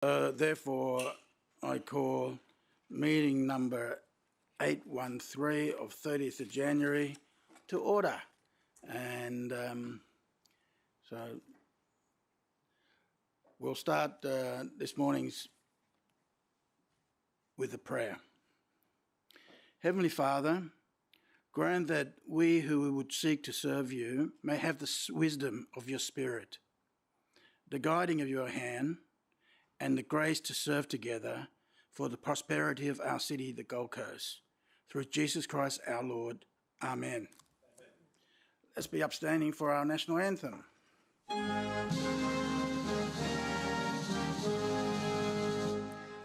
Therefore, I call meeting number 813 of 30th of January to order. And so we'll start this morning's with a prayer. Heavenly Father, grant that we who would seek to serve you may have the wisdom of your Spirit, the guiding of your hand, and the grace to serve together for the prosperity of our city, the Gold Coast. Through Jesus Christ our Lord. Amen. Let's be upstanding for our national anthem.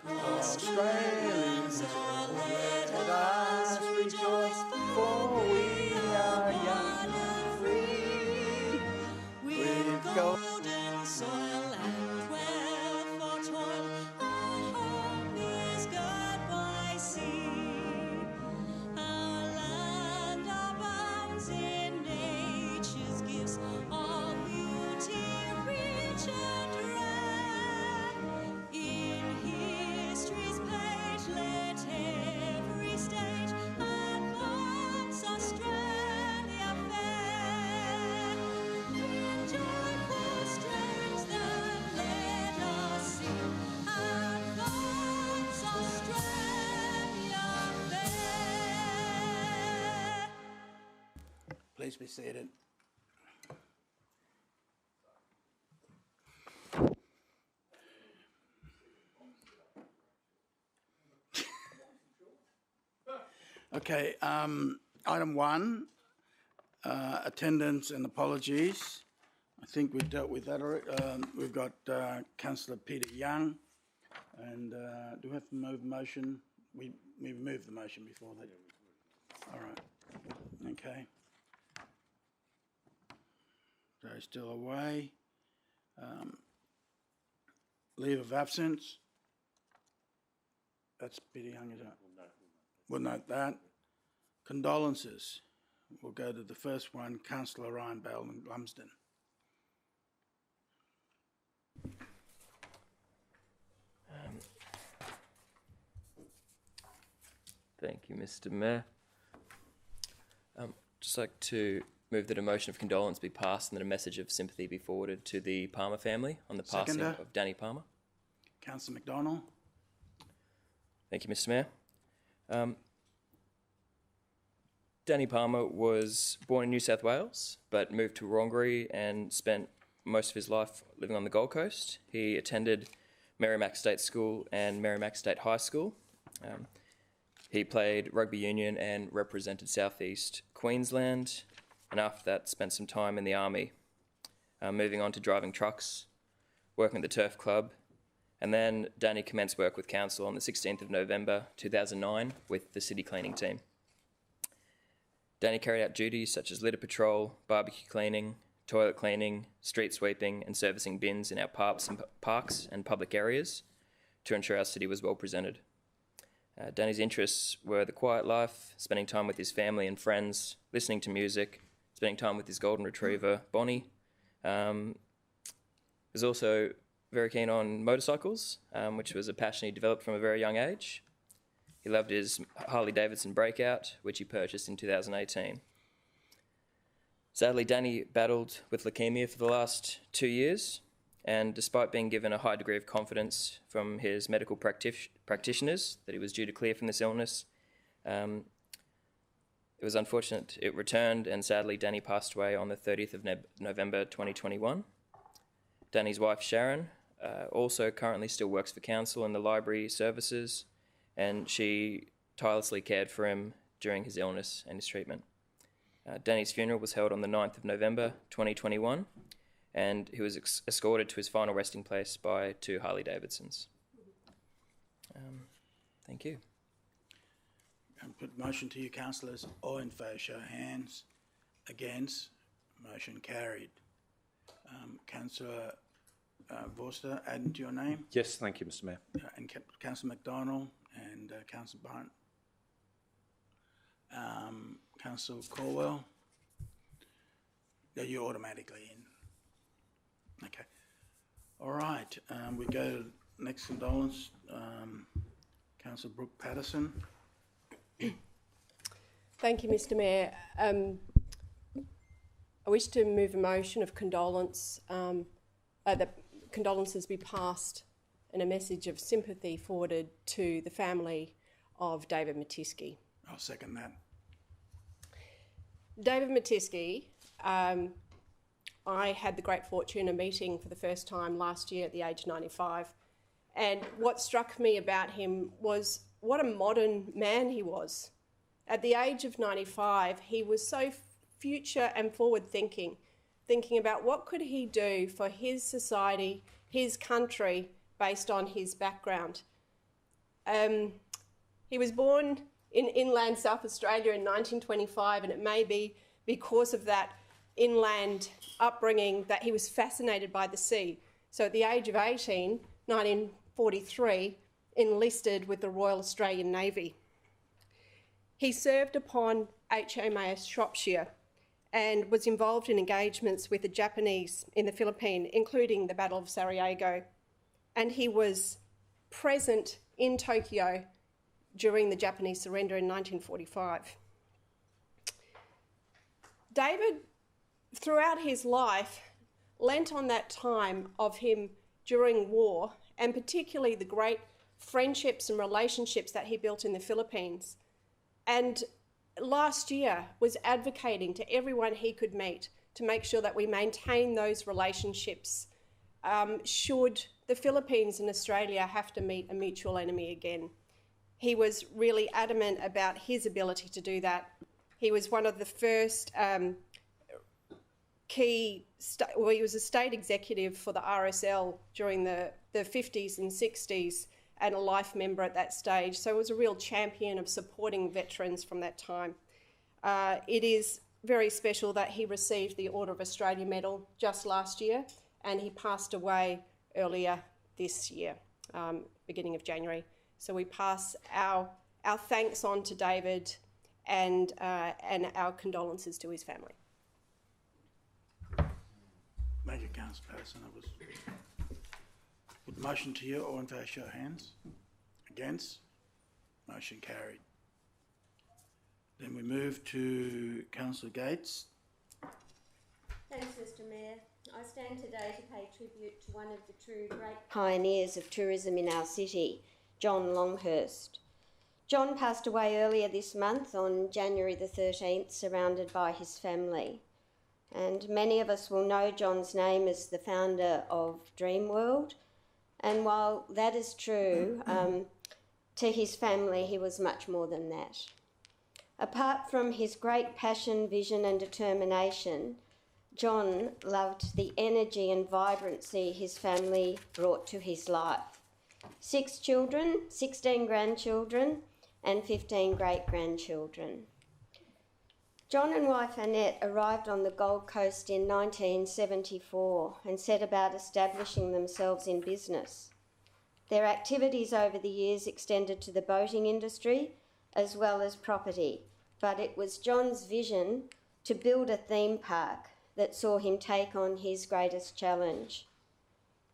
Australians, let us rejoice, for we are young and free, with golden soil and wealth for toil. Our home is girt by sea. Our land abounds in nature's gifts, all beauty rich and rare. In history's page, let every stage advance Australia fair. In joyful strains that let us sing, advance Australia fair. Please be seated. Okay, item 1, attendance and apologies. I think we've dealt with that already. We've got Councillor Peter Young, and do we have to move the motion? We moved the motion before that. All right, okay. So still away. Leave of absence. That's Peter Young, isn't it? We'll note that. Condolences. We'll go to the first one, Councillor Ryan Bell in Blamsden. Thank you, Mr. Mayor. Just like to move that a motion of condolence be passed and that a message of sympathy be forwarded to the Palmer family on the passing of Danny Palmer. Councillor McDonald. Thank you, Mr. Mayor. Danny Palmer was born in New South Wales but moved to Wrangaree and spent most of his life living on the Gold Coast. He attended Merrimack State School and Merrimack State High School. He played rugby union and represented Southeast Queensland, and after that spent some time in the army, moving on to driving trucks, working at the Turf Club, and then Danny commenced work with Council on the 16th of November 2009 with the city cleaning team. Danny carried out duties such as litter patrol, barbecue cleaning, toilet cleaning, street sweeping and servicing bins in our parks and public areas to ensure our city was well presented. Danny's interests were the quiet life, spending time with his family and friends, listening to music, spending time with his golden retriever, Bonnie. He was also very keen on motorcycles, which was a passion he developed from a very young age. He loved his Harley Davidson Breakout, which he purchased in 2018. Sadly, Danny battled with leukemia for the last 2 years, and despite being given a high degree of confidence from his medical practitioners that he was due to clear from this illness, it was unfortunate it returned, and sadly Danny passed away on the 30th of November 2021. Danny's wife Sharon also currently still works for Council in the library services, and she tirelessly cared for him during his illness and his treatment. Danny's funeral was held on the 9th of November 2021, and he was escorted to his final resting place by 2 Harley Davidsons. Thank you. And put motion to you, councillors. All in favour, show hands. Against, motion carried. Councillor Vorster, adding to your name. Yes, thank you, Mr. Mayor. And Councillor McDonald and Councillor Barnett. Councillor Caldwell. You're automatically in. Okay. All right. We go Next condolence, Councillor Brooke Patterson. Thank you, Mr Mayor. I wish to move a motion of condolence, that condolences be passed and a message of sympathy forwarded to the family of David Matisky. I'll second that. David Matisky, I had the great fortune of meeting for the first time last year at the age of 95. And what struck me about him was what a modern man he was. At the age of 95, he was so future and forward thinking about what could he do for his society, his country, based on his background. He was born in inland South Australia in 1925, and it may be because of that inland upbringing that he was fascinated by the sea. So at the age of 18, 1943, enlisted with the Royal Australian Navy. He served upon HMAS Shropshire and was involved in engagements with the Japanese in the Philippines, including the Battle of Sarajevo. And he was present in Tokyo during the Japanese surrender in 1945. David, throughout his life, lent on that time of him during war, and particularly the great friendships and relationships that he built in the Philippines. And last year was advocating to everyone he could meet to make sure that we maintain those relationships should the Philippines and Australia have to meet a mutual enemy again. He was really adamant about his ability to do that. He was one of the first he was a state executive for the RSL during the 50s and 60s and a life member at that stage. So he was a real champion of supporting veterans from that time. It is very special that he received the Order of Australia Medal just last year, and he passed away earlier this year, beginning of January. So we pass our thanks on to David and our condolences to his family. Thank you, Councillor Patterson. That was put motion to you. All in favour, show of hands. Against? Motion carried. Then we move to Councillor Gates. Thanks, Mr Mayor. I stand today to pay tribute to one of the true great pioneers of tourism in our city, John Longhurst. John passed away earlier this month on January the 13th, surrounded by his family. And many of us will know John's name as the founder of Dreamworld. And while that is true, to his family, he was much more than that. Apart from his great passion, vision and determination, John loved the energy and vibrancy his family brought to his life. 6 children, 16 grandchildren and 15 great-grandchildren. John and wife Annette arrived on the Gold Coast in 1974 and set about establishing themselves in business. Their activities over the years extended to the boating industry as well as property, but it was John's vision to build a theme park that saw him take on his greatest challenge.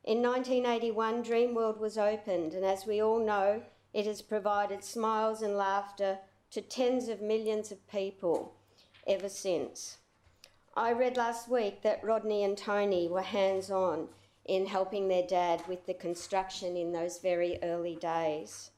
In 1981, Dreamworld was opened, and as we all know, it has provided smiles and laughter to tens of millions of people ever since. I read last week that Rodney and Tony were hands-on in helping their dad with the construction in those very early days.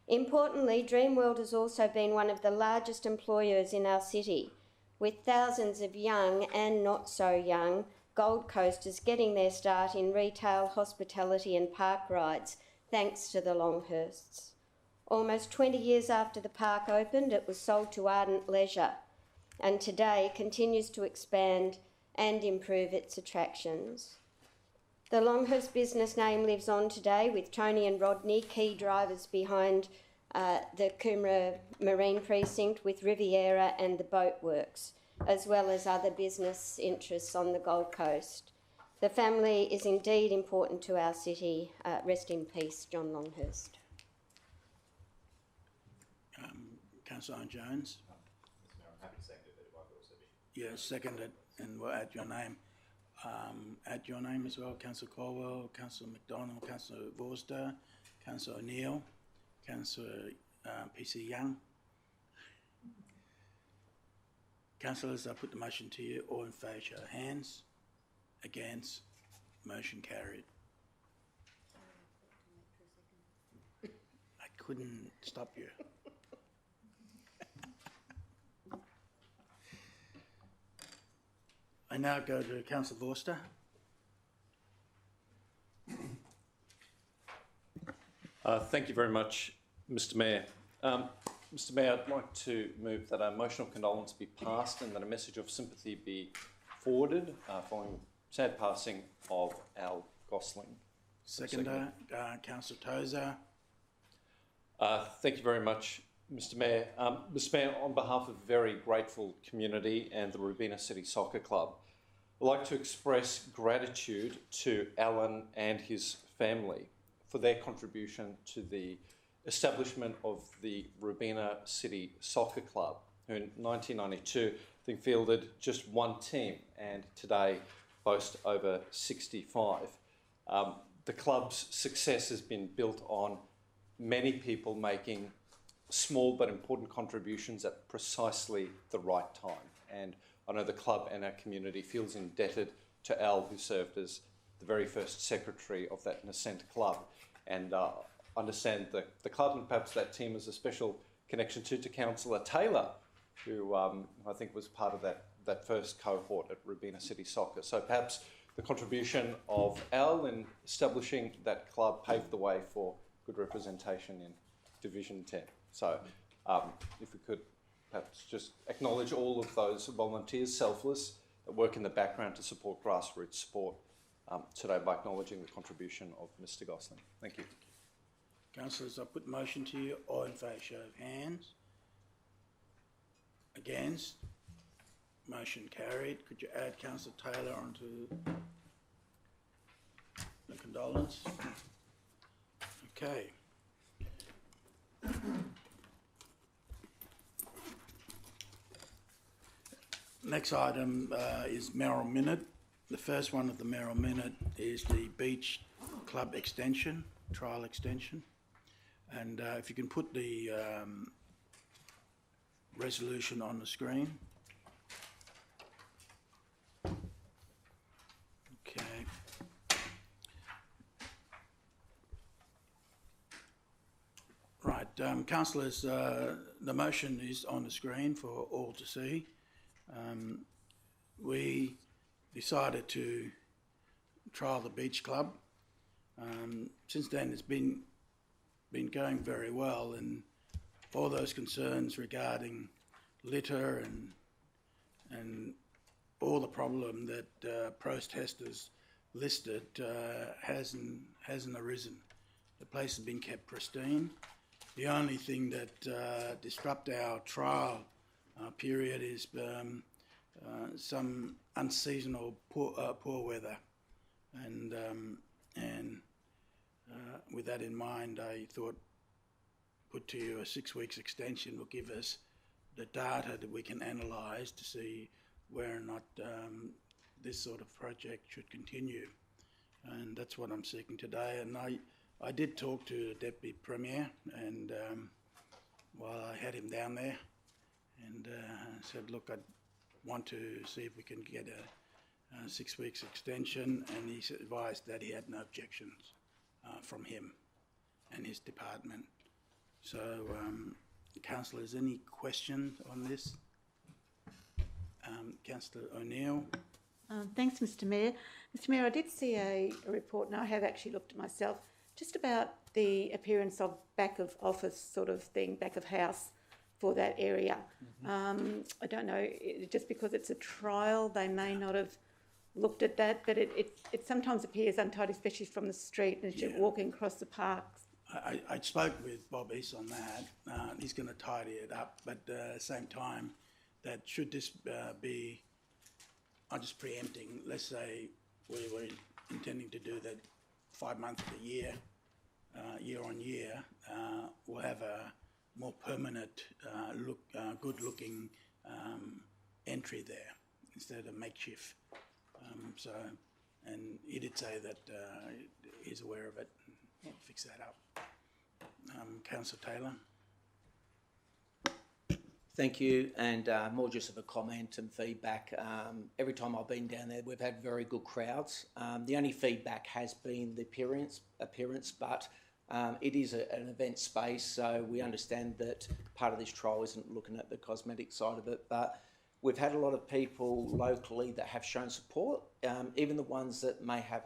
Importantly, Dreamworld has also been one of the largest employers in our city, with thousands of young and not so young Gold Coasters getting their start in retail, hospitality and park rides, thanks to the Longhursts. Almost 20 years after the park opened, it was sold to Ardent Leisure, and today continues to expand and improve its attractions. The Longhurst business name lives on today, with Tony and Rodney, key drivers behind the Coomera Marine Precinct with Riviera and the Boat Works, as well as other business interests on the Gold Coast. The family is indeed important to our city. Rest in peace, John Longhurst. Councillor Jones. I'm happy to second it, but it might also be. Yeah, second it, and we'll add your name. add your name as well, Councillor Caldwell, Councillor McDonald, Councillor Vorster, Councillor O'Neill, Councillor PC Young. Councillors, I put the motion to you. All in favour, show of hands. Against, motion carried. I couldn't stop you. I now go to Councillor Vorster. Thank you very much, Mr Mayor. Mr Mayor, I'd like to move that a motion of condolence be passed and that a message of sympathy be forwarded following the sad passing of Al Gosling. Seconder, Councillor Tozer. Thank you very much, Mr Mayor. Mr Mayor, on behalf of a very grateful community and the Robina City Soccer Club, I'd like to express gratitude to Alan and his family for their contribution to the establishment of the Robina City Soccer Club, who in 1992 I think fielded just one team and today boast over 65. The club's success has been built on many people making small but important contributions at precisely the right time. And I know the club and our community feels indebted to Al, who served as the very first secretary of that nascent club. And understand the club and perhaps that team has a special connection to Councillor Taylor, who I think was part of that first cohort at Robina City Soccer. So perhaps the contribution of Al in establishing that club paved the way for good representation in Division 10. So if we could perhaps just acknowledge all of those volunteers, selfless, that work in the background to support grassroots sport today by acknowledging the contribution of Mr Gosling. Thank you. Councillors, I put the motion to you. All in favour, show of hands. Against, motion carried. Could you add Councillor Taylor onto the condolence? Okay. Next item is Merrill Minute. The first one of the Merrill Minute is the Beach Club extension, trial extension. And if you can put the resolution on the screen. Okay. Right, councillors, the motion is on the screen for all to see. We decided to trial the beach club. Since then, it's been going very well, and all those concerns regarding litter and all the problem that protesters listed hasn't arisen. The place has been kept pristine. The only thing that disrupted our trial period is some unseasonal poor weather, and with that in mind, I thought put to you a 6 weeks extension will give us the data that we can analyse to see where or not this sort of project should continue, and that's what I'm seeking today. And I did talk to the Deputy Premier, and while I had him down there, and said, look, I'd want to see if we can get a 6 weeks extension, and he advised that he had no objections from him and his department. So, councillors, any questions on this? Councillor O'Neill. Thanks, Mr Mayor. Mr Mayor, I did see a report, and I have actually looked at myself, just about the appearance of back of office sort of thing, back of house for that area. Mm-hmm. I don't know, just because it's a trial, they may not have looked at that, but it sometimes appears untidy, especially from the street, and as you're walking across the park. I spoke with Bob East on that. He's going to tidy it up, but at the same time, that should this be, I'm just preempting, let's say we were intending to do that 5 months of the year, year on year, we'll have a more permanent, good-looking entry there instead of makeshift. And he did say that he's aware of it. We'll fix that up. Councillor Taylor. Thank you, and more just of a comment and feedback. Every time I've been down there, we've had very good crowds. The only feedback has been the appearance, but it is an event space, so we understand that part of this trial isn't looking at the cosmetic side of it, but we've had a lot of people locally that have shown support, even the ones that may have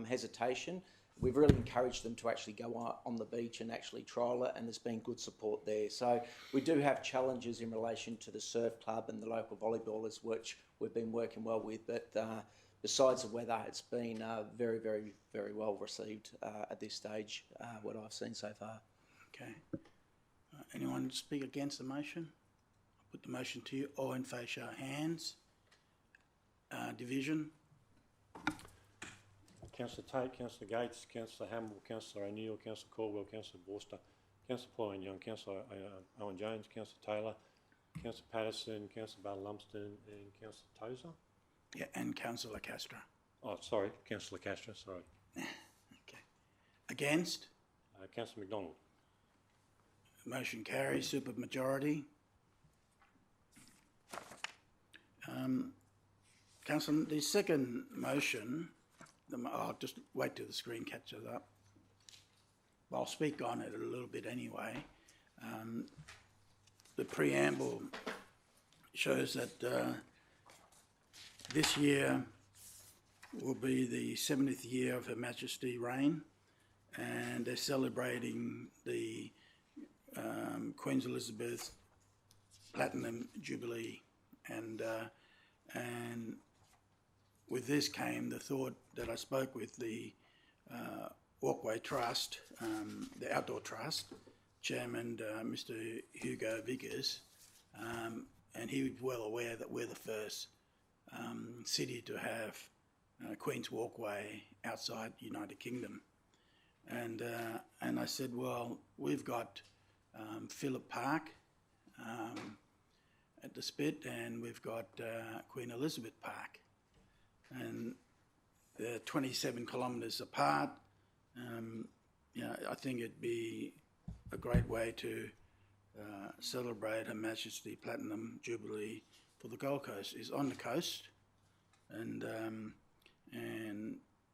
hesitation. We've really encouraged them to actually go on the beach and actually trial it, and there's been good support there. So we do have challenges in relation to the surf club and the local volleyballers, which we've been working well with, but besides the weather, it's been very, very, very well received at this stage, what I've seen so far. Okay. Anyone speak against the motion? I'll put the motion to you. All in favour, show of hands. Division. Councillor Tate, Councillor Gates, Councillor Hamill, Councillor O'Neill, Councillor Caldwell, Councillor Borster, Councillor Pauline Young, Councillor Owen Jones, Councillor Taylor, Councillor Patterson, Councillor Blamsden and Councillor Tozer. Yeah, and Councillor Castro. Oh, sorry, Councillor Castro, sorry. Okay. Against? Councillor McDonald. Motion carries, super majority. Councillor, the second motion, I'll just wait till the screen catches up. I'll speak on it a little bit anyway. The preamble shows that this year will be the 70th year of Her Majesty's reign, and they're celebrating the Queen Elizabeth Platinum Jubilee, and with this came the thought that I spoke with the Walkway Trust, the Outdoor Trust, Chairman Mr. Hugo Vickers, and he was well aware that we're the first city to have Queen's Walkway outside the United Kingdom. And I said, well, we've got Phillip Park at the Spit, and we've got Queen Elizabeth Park. And they're 27 kilometres apart. I think it'd be a great way to celebrate Her Majesty Platinum Jubilee for the Gold Coast. Is on the coast, and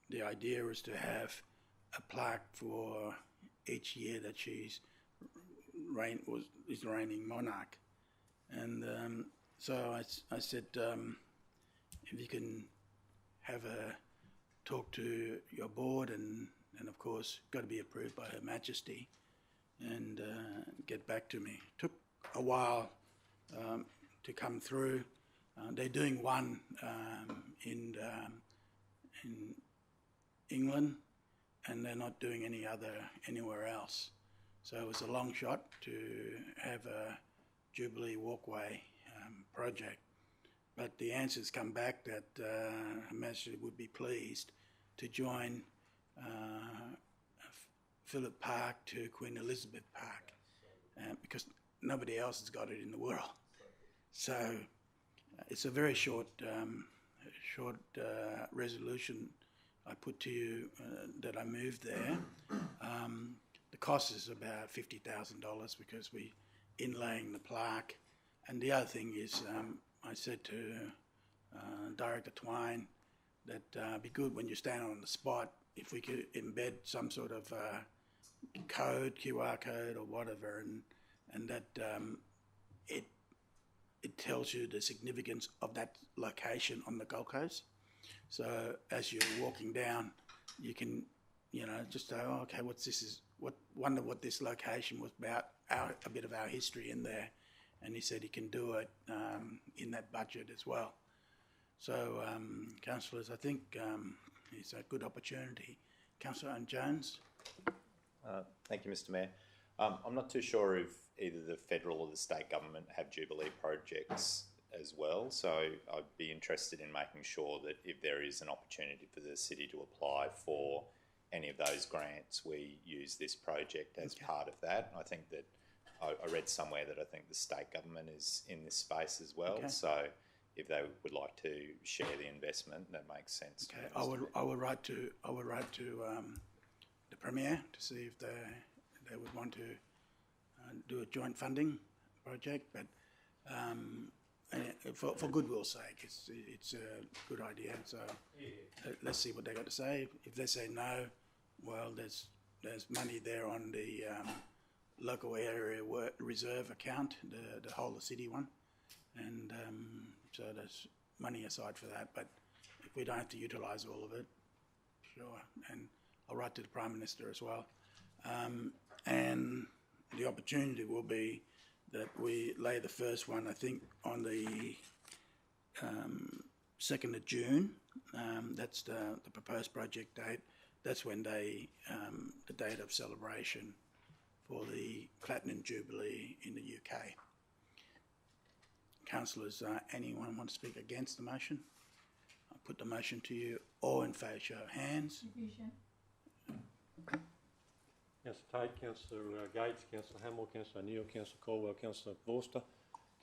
the idea is to have a plaque for each year that she's is reigning monarch. And so I said, if you can have a talk to your board, and of course got to be approved by Her Majesty, and get back to me. Took a while to come through. They're doing one in England, and they're not doing any other anywhere else. So it was a long shot to have a Jubilee Walkway project. But the answers come back that Her Majesty would be pleased to join Phillip Park to Queen Elizabeth Park, because nobody else has got it in the world. So it's a very short resolution I put to you that I moved there. The cost is about $50,000 because we inlaying the plaque, and the other thing is I said to Director Twine that it'd be good when you stand on the spot if we could embed some sort of code, QR code or whatever, and that it tells you the significance of that location on the Gold Coast. So as you're walking down, you can, just say, oh, okay, wonder what this location was about, a bit of our history in there. And he said he can do it in that budget as well. So, councillors, I think it's a good opportunity. Councillor Owen Jones. Thank you, Mr. Mayor. I'm not too sure if either the federal or the state government have Jubilee projects as well, so I'd be interested in making sure that if there is an opportunity for the city to apply for any of those grants, we use this project as part of that. I think that I read somewhere that I think the state government is in this space as well. Okay. So if they would like to share the investment, that makes sense. Okay, I would write to the Premier to see if they would want to do a joint funding project, but for goodwill's sake, it's a good idea. So let's see what they got to say. If they say no, well, there's money there on the local area reserve account, the whole of city one, and so there's money aside for that. But if we don't have to utilise all of it, sure. And I'll write to the Prime Minister as well. And the opportunity will be that we lay the first one, I think, on the 2nd of June. That's the proposed project date. That's when the date of celebration for the Platinum Jubilee in the UK. Councillors, anyone want to speak against the motion? I'll put the motion to you. All in favour, show of hands. Councillor Tate, Councillor Gates, Councillor Hamill, Councillor O'Neill, Councillor Caldwell, Councillor Forster,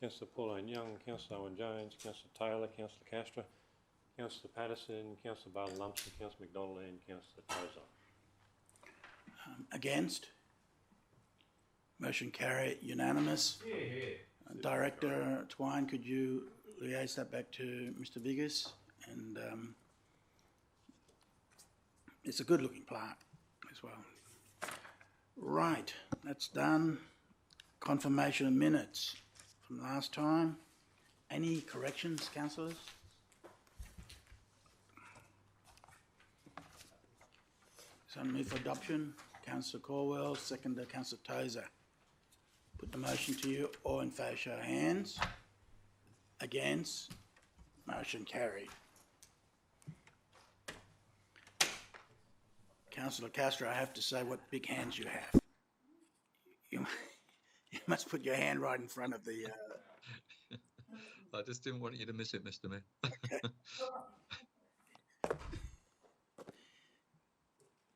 Councillor Pauline Young, Councillor Owen Jones, Councillor Taylor, Councillor Castro, Councillor Patterson, Councillor Barton-Lumsden, Councillor McDonald and Councillor Tozer. Against? Motion carried, unanimous. Director Twine, could you liaise that back to Mr Viggers? And it's a good looking plaque as well. Right, that's done. Confirmation of minutes from last time. Any corrections, councillors? So move for adoption. Councillor Caldwell, seconder Councillor Tozer. Put the motion to you. All in favour, show of hands. Against? Motion carried. Councillor Castro, I have to say what big hands you have. You must put your hand right in front of the... I just didn't want you to miss it, Mr Mayor. Okay.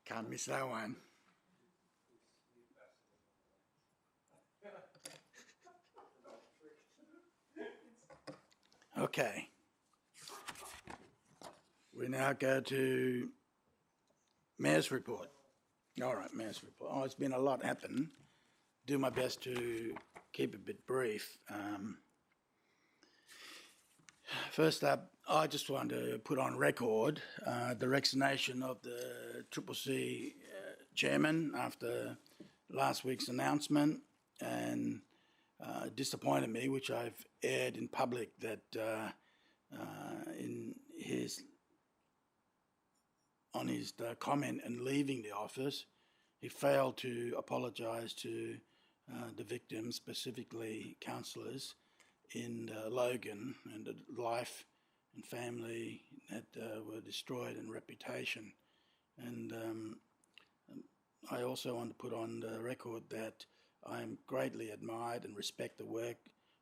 Can't miss that one. Okay. We now go to Mayor's report. All right, Mayor's report. Oh, it's been a lot happen. Do my best to keep it a bit brief. First up, I just want to put on record the resignation of the CCC chairman after last week's announcement, and disappointed me, which I've aired in public, that on his comment and leaving the office, he failed to apologise to the victims, specifically councillors in Logan, and the life and family that were destroyed and reputation. And I also want to put on the record that I am greatly admired and respect the work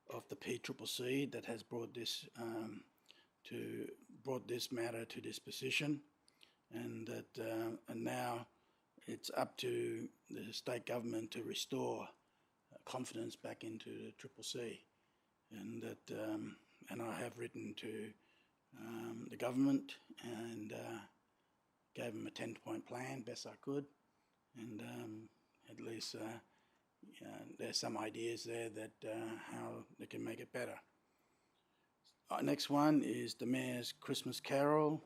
of the PCCC that has brought this matter to this position, and that and now it's up to the state government to restore confidence back into the CCC, and that and I have written to the government and gave them a 10-point plan best I could, and at least there's some ideas there that how they can make it better. Next one is the Mayor's Christmas Carol.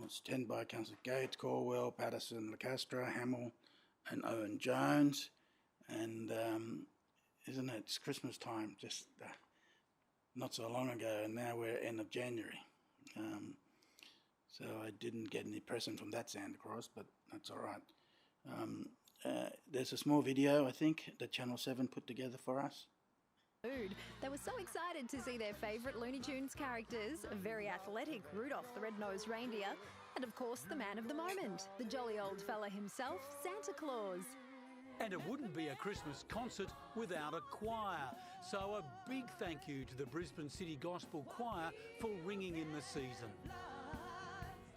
It's attended by Councillor Gates, Caldwell, Patterson, LaCastro, Hamill and Owen Jones. And isn't it, it's Christmas time, just not so long ago, and now we're end of January. So I didn't get any present from that Santa Claus, but that's all right. There's a small video, I think, that Channel 7 put together for us. They were so excited to see their favourite Looney Tunes characters, a very athletic Rudolph the Red-Nosed Reindeer, and of course the man of the moment, the jolly old fella himself, Santa Claus. And it wouldn't be a Christmas concert without a choir. So a big thank you to the Brisbane City Gospel Choir for ringing in the season.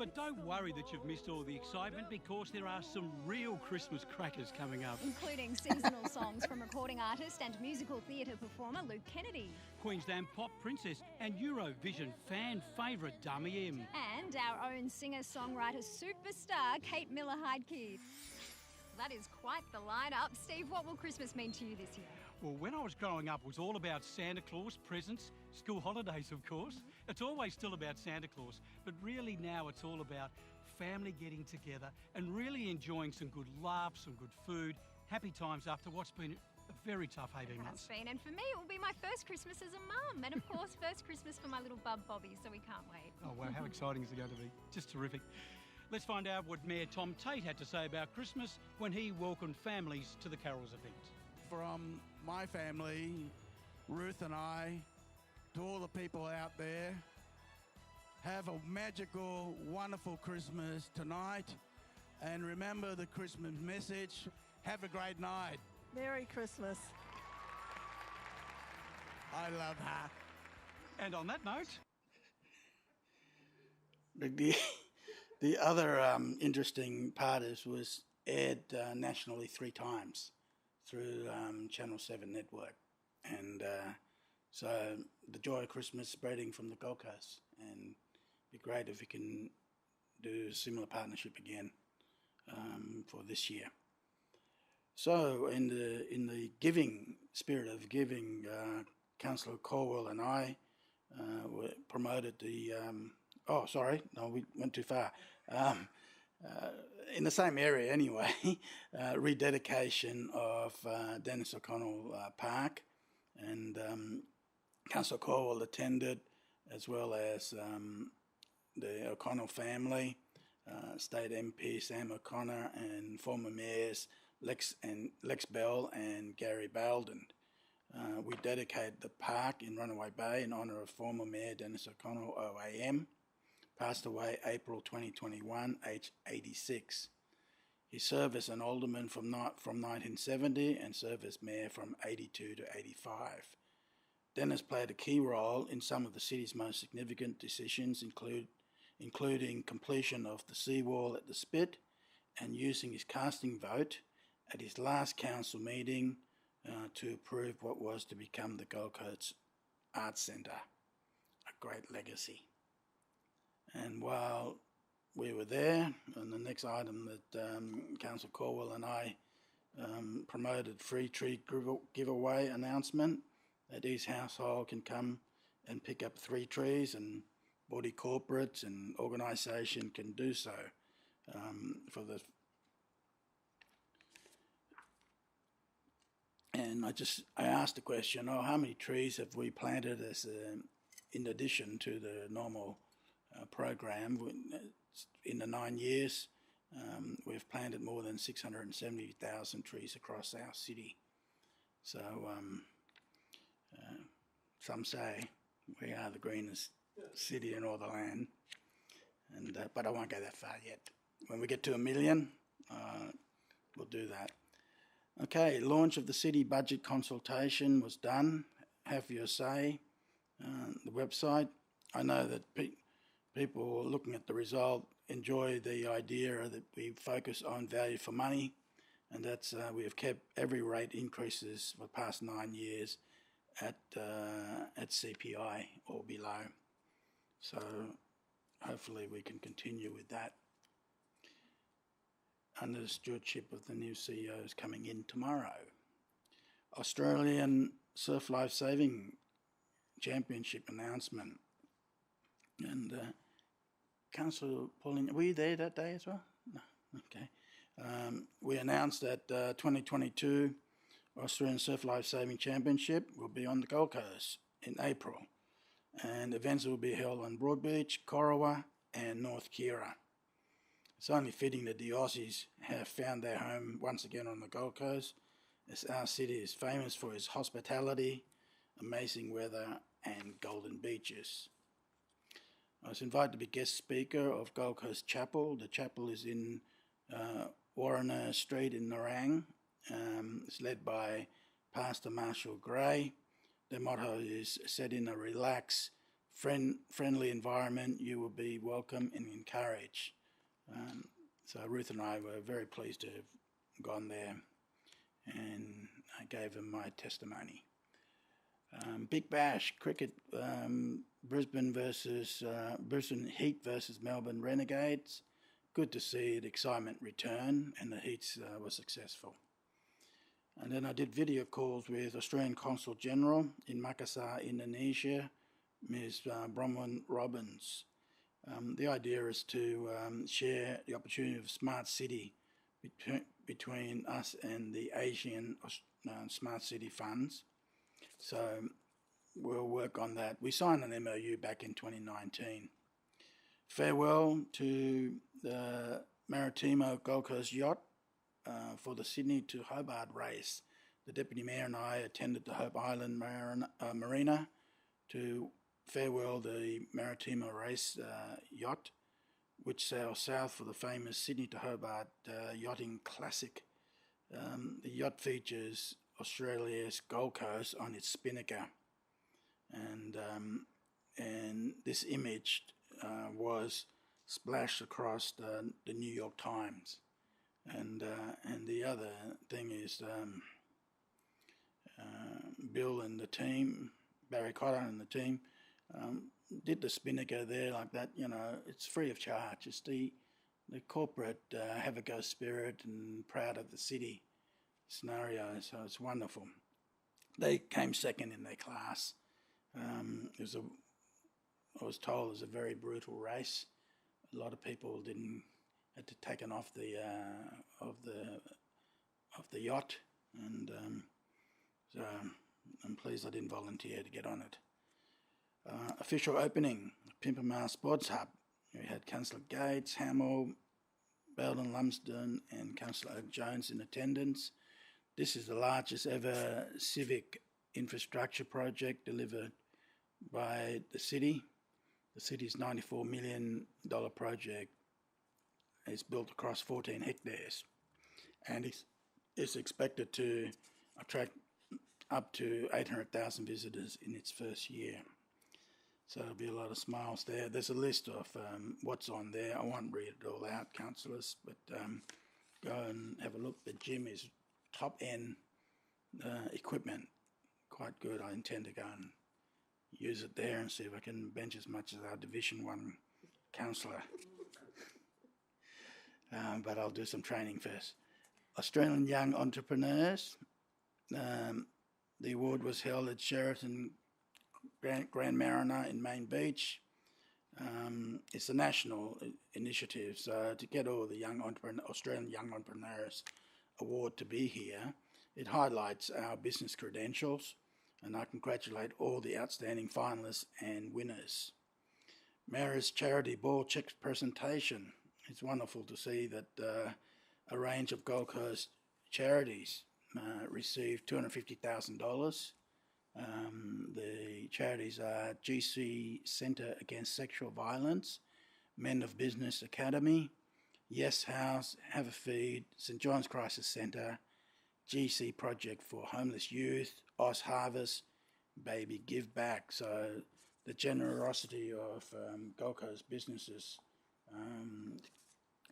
But don't worry that you've missed all the excitement, because there are some real Christmas crackers coming up. Including seasonal songs from recording artist and musical theatre performer Luke Kennedy. Queensland pop princess and Eurovision fan favourite Dummy M. And our own singer-songwriter superstar Kate Miller-Heidke. That is quite the lineup. Steve, what will Christmas mean to you this year? Well, when I was growing up, it was all about Santa Claus, presents, school holidays, of course. It's always still about Santa Claus, but really now it's all about family getting together and really enjoying some good laughs, some good food, happy times after what's been a very tough 18 months. It has been, and for me it will be my first Christmas as a mum, and of course first Christmas for my little bub Bobby, so we can't wait. Oh wow, how exciting is it going to be? Just terrific. Let's find out what Mayor Tom Tate had to say about Christmas when he welcomed families to the Carols event. From my family, Ruth and I, to all the people out there, have a magical, wonderful Christmas tonight, and remember the Christmas message. Have a great night. Merry Christmas. I love her. And on that note... The other interesting part was aired nationally 3 times through Channel 7 network. And so the joy of Christmas spreading from the Gold Coast, and it'd be great if we can do a similar partnership again for this year. So in the giving spirit of giving, Councillor Corwell and I were promoted the we went too far. In the same area anyway, rededication of Dennis O'Connell Park, and Councillor Corwell attended, as well as the O'Connell family, State MP Sam O'Connor, and former mayors Lex Bell and Gary Baldwin. We dedicated the park in Runaway Bay in honour of former Mayor Dennis O'Connell OAM, passed away April 2021, aged 86. He served as an alderman from 1970 and served as mayor from 82 to 85. Dennis played a key role in some of the city's most significant decisions, including completion of the seawall at the Spit and using his casting vote at his last council meeting to approve what was to become the Gold Coast Arts Centre, a great legacy. And while we were there, and the next item that Councillor Corwell and I promoted free tree giveaway announcement, that each household can come and pick up 3 trees, and body corporates and organisation can do so for the. And I asked the question, how many trees have we planted as in addition to the normal program? In the 9 years, we've planted more than 670,000 trees across our city. So some say we are the greenest city in all the land, and but I won't go that far yet. When we get to 1 million, we'll do that. Okay, launch of the city budget consultation was done. Have your say. The website. I know that people looking at the result enjoy the idea that we focus on value for money, and that's we have kept every rate increases for the past 9 years at CPI or below. So hopefully we can continue with that under the stewardship of the new CEOs coming in tomorrow. Australian Surf Life Saving Championship announcement. And Councillor Pauline, were you there that day as well? No, okay. We announced that 2022 Australian Surf Life Saving Championship will be on the Gold Coast in April, and events will be held on Broadbeach, Corowa and North Kira. It's only fitting that the Aussies have found their home once again on the Gold Coast, as our city is famous for its hospitality, amazing weather and golden beaches. I was invited to be guest speaker of Gold Coast Chapel. The chapel is in Warriner Street in Nerang. It's led by Pastor Marshall Gray. Their motto is set in a relax, friendly environment, you will be welcome and encouraged. So Ruth and I were very pleased to have gone there, and I gave them my testimony. Big Bash cricket, Brisbane Heat versus Melbourne Renegades. Good to see the excitement return, and the Heats were successful. And then I did video calls with Australian Consul General in Makassar, Indonesia, Ms. Bronwyn Robbins. The idea is to share the opportunity of smart city between us and the Asian Smart City Funds. So we'll work on that. We signed an MOU back in 2019. Farewell to the Maritimo Gold Coast yacht for the Sydney to Hobart race. The Deputy Mayor and I attended the Hope Island Marina to farewell the Maritimo race yacht, which sails south for the famous Sydney to Hobart yachting classic. The yacht features Australia's Gold Coast on its spinnaker, and this image was splashed across the New York Times. And the other thing is Bill and the team, Barry Cotter and the team, did the spinnaker there like that. You know, it's free of charge. It's the corporate have-a-go spirit and proud of the city scenario, so it's wonderful. They came second in their class. I was told it was a very brutal race. A lot of people had to taken off the yacht, and so I'm pleased I didn't volunteer to get on it. Official opening, Pimpermouth Sports Hub. We had Councillor Gates, Hamill, Belden, Lumsden, and Councillor Oak Jones in attendance. This is the largest ever civic infrastructure project delivered by the city. The city's $94 million project is built across 14 hectares, and it's expected to attract up to 800,000 visitors in its first year. So there'll be a lot of smiles there. There's a list of what's on there. I won't read it all out, councillors, but go and have a look. The gym is top-end equipment, quite good. I intend to go and use it there and see if I can bench as much as our Division 1 councillor. But I'll do some training first. Australian Young Entrepreneurs. The award was held at Sheraton Grand Marina in Main Beach. It's a national initiative, so to get all the Australian Young Entrepreneurs Award to be here, it highlights our business credentials, and I congratulate all the outstanding finalists and winners. Mayor's Charity Ball Check presentation. It's wonderful to see that a range of Gold Coast charities received $250,000. The charities are GC Centre Against Sexual Violence, Men of Business Academy, Yes House, Have a Feed, St John's Crisis Centre, GC Project for Homeless Youth, Oz Harvest, Baby Give Back. So the generosity of Gold Coast businesses,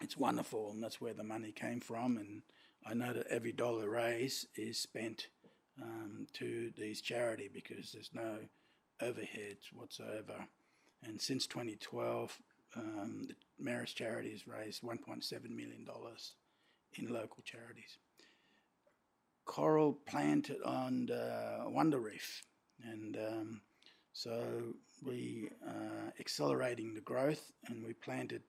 it's wonderful, and that's where the money came from. And I know that every dollar raised is spent to these charity because there's no overheads whatsoever. And since 2012, the Mayor's Charity has raised $1.7 million in local charities. Coral planted on the Wonder Reef, and so we are accelerating the growth, and we planted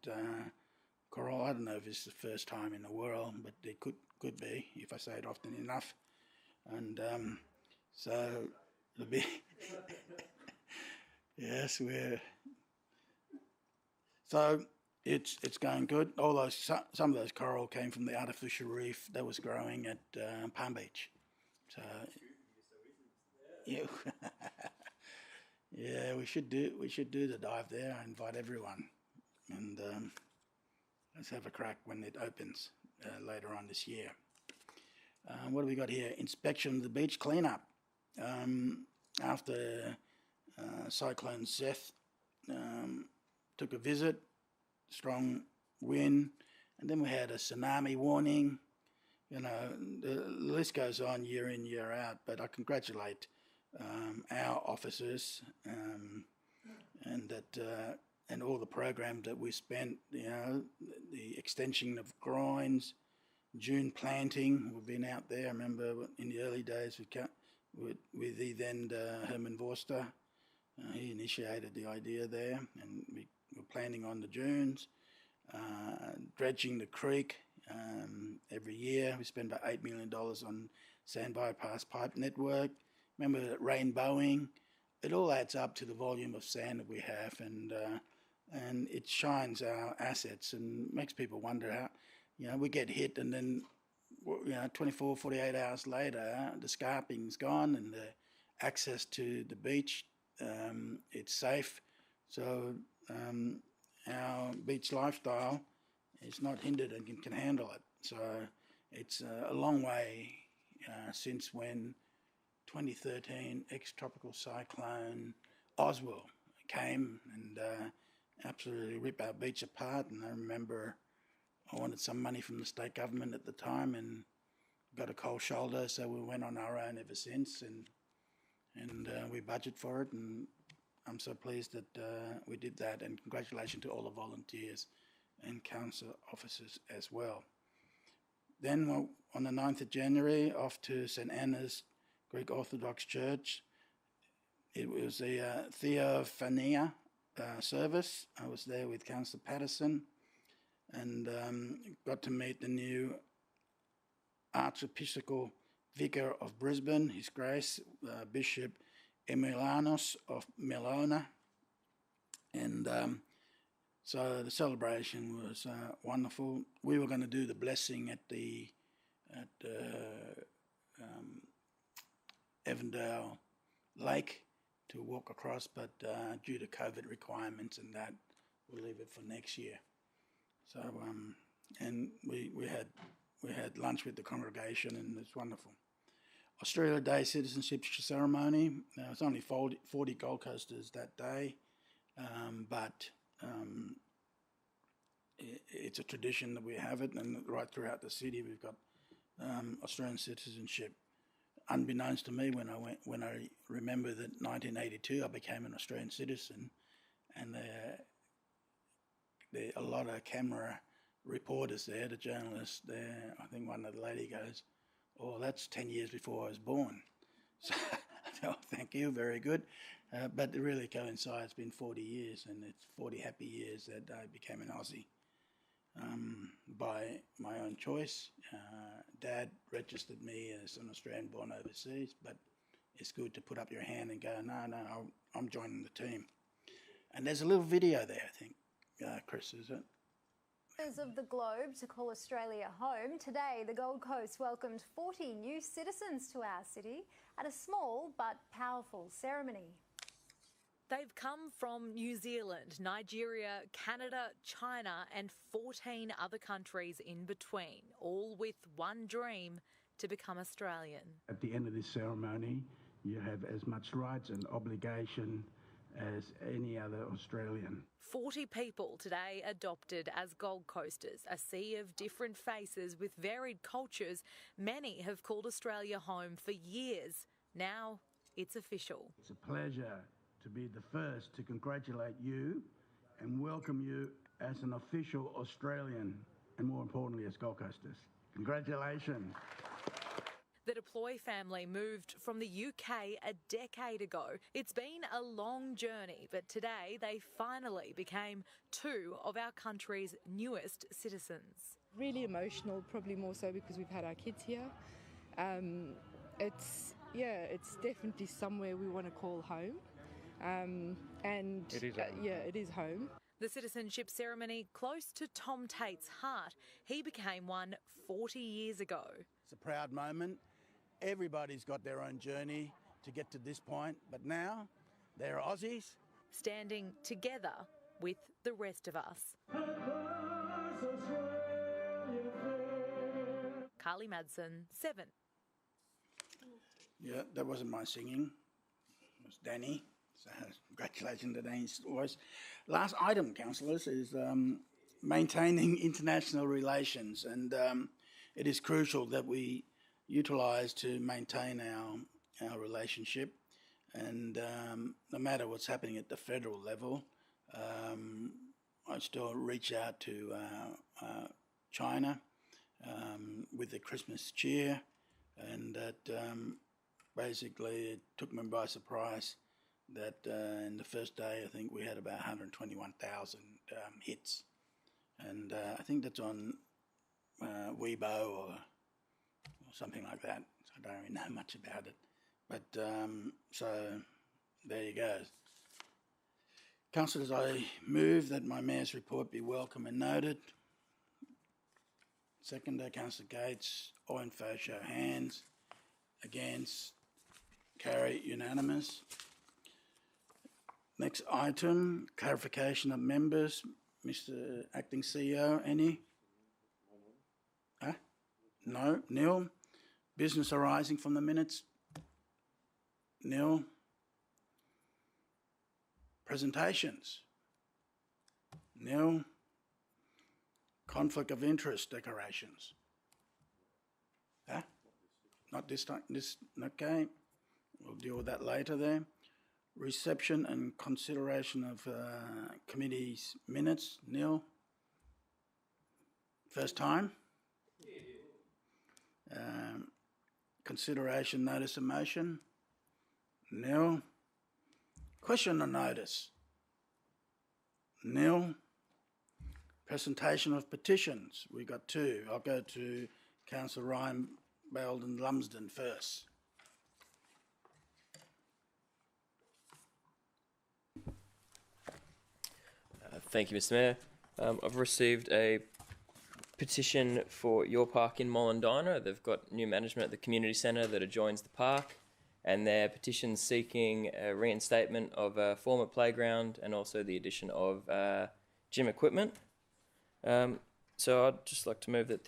coral. I don't know if it's the first time in the world, but it could be if I say it often enough. And so it'll be yes, so it's going good. Some of those coral came from the artificial reef that was growing at Palm Beach. So yeah, yeah, we should do the dive there. I invite everyone, and let's have a crack when it opens later on this year. What have we got here? Inspection of the beach cleanup. After Cyclone Seth took a visit, strong wind, and then we had a tsunami warning. You know, the list goes on year in, year out, but I congratulate our officers and all the programs that we spent, you know, the extension of grinds, June planting. We've been out there. I remember in the early days with the then Herman Vorster. He initiated the idea there, and we were planting on the dunes, dredging the creek every year. We spend about $8 million on sand bypass pipe network. Remember rainbowing. It all adds up to the volume of sand that we have, and it shines our assets and makes people wonder how, you know, we get hit and then, you know, 24, 48 hours later, the scarping's gone and the access to the beach, it's safe. So our beach lifestyle is not hindered and can handle it. So it's a long way since when 2013 ex-tropical cyclone Oswald came and absolutely ripped our beach apart. And I remember I wanted some money from the state government at the time and got a cold shoulder, so we went on our own ever since, and we budget for it, and I'm so pleased that we did that, and congratulations to all the volunteers and council officers as well. Then on the 9th of January, off to St Anna's Greek Orthodox Church. It was a Theophania service. I was there with Councillor Patterson and got to meet the new Archiepiscopal Vicar of Brisbane, His Grace, Bishop Emilianos of Melona. And so the celebration was wonderful. We were going to do the blessing at Evandale Lake to walk across, but due to COVID requirements and that, we'll leave it for next year. So, and we had lunch with the congregation, and it's wonderful. Australia Day Citizenship ceremony. There was only 40 Gold Coasters that day, but it's a tradition that we have it, and right throughout the city we've got Australian citizenship. Unbeknownst to me, when I remember that 1982 I became an Australian citizen, and there are a lot of camera reporters there, the journalists there. I think one of the lady goes, "Oh, that's 10 years before I was born." So, thank you, very good. But it really coincides. It's been 40 years, and it's 40 happy years that I became an Aussie by my own choice. Dad registered me as an Australian born overseas, but it's good to put up your hand and go, no, I'm joining the team. And there's a little video there, I think, Chris, is it? Of the globe to call Australia home. Today, the Gold Coast welcomed 40 new citizens to our city at a small but powerful ceremony. They've come from New Zealand, Nigeria, Canada, China and 14 other countries in between, all with one dream: to become Australian. At the end of this ceremony, you have as much rights and obligation as any other Australian. 40 people today adopted as Gold Coasters, a sea of different faces with varied cultures. Many have called Australia home for years. Now it's official. It's a pleasure to be the first to congratulate you and welcome you as an official Australian, and more importantly as Gold Coasters. Congratulations. The Deploy family moved from the UK a decade ago. It's been a long journey, but today they finally became two of our country's newest citizens. Really emotional, probably more so because we've had our kids here. It's definitely somewhere we want to call home. It is home. It is home. The citizenship ceremony close to Tom Tate's heart. He became one 40 years ago. It's a proud moment. Everybody's got their own journey to get to this point, but now they're Aussies. Standing together with the rest of us. Carly Madsen, 7. Yeah, that wasn't my singing. It was Danny So congratulations to Dean's voice. Last item, councillors, is maintaining international relations, and it is crucial that we utilise to maintain our relationship. And no matter what's happening at the federal level, I still reach out to China with the Christmas cheer, and that basically it took me by surprise that in the first day I think we had about 121,000 hits, and I think that's on Weibo or something like that, so I don't really know much about it. But so there you go. Councillors, I move that my Mayor's report be welcome and noted. Seconder, Councillor Gates. All in favour, show hands. Against, carry, unanimous. Next item, clarification of members. Mr. Acting CEO, any? Huh? No, nil. Business arising from the minutes? Nil. Presentations? Nil. Conflict of interest declarations? Huh? Not this time, okay. We'll deal with that later there. Reception and consideration of committee's minutes? Nil. First time? Consideration notice of motion? Nil. Question or notice? Nil. Presentation of petitions? We got two. I'll go to Councillor Ryan Blamsden Lumsden first. Thank you, Mr. Mayor. I've received a petition for your park in Mollendina. They've got new management at the community centre that adjoins the park, and their petition seeking a reinstatement of a former playground and also the addition of gym equipment. So I'd just like to move that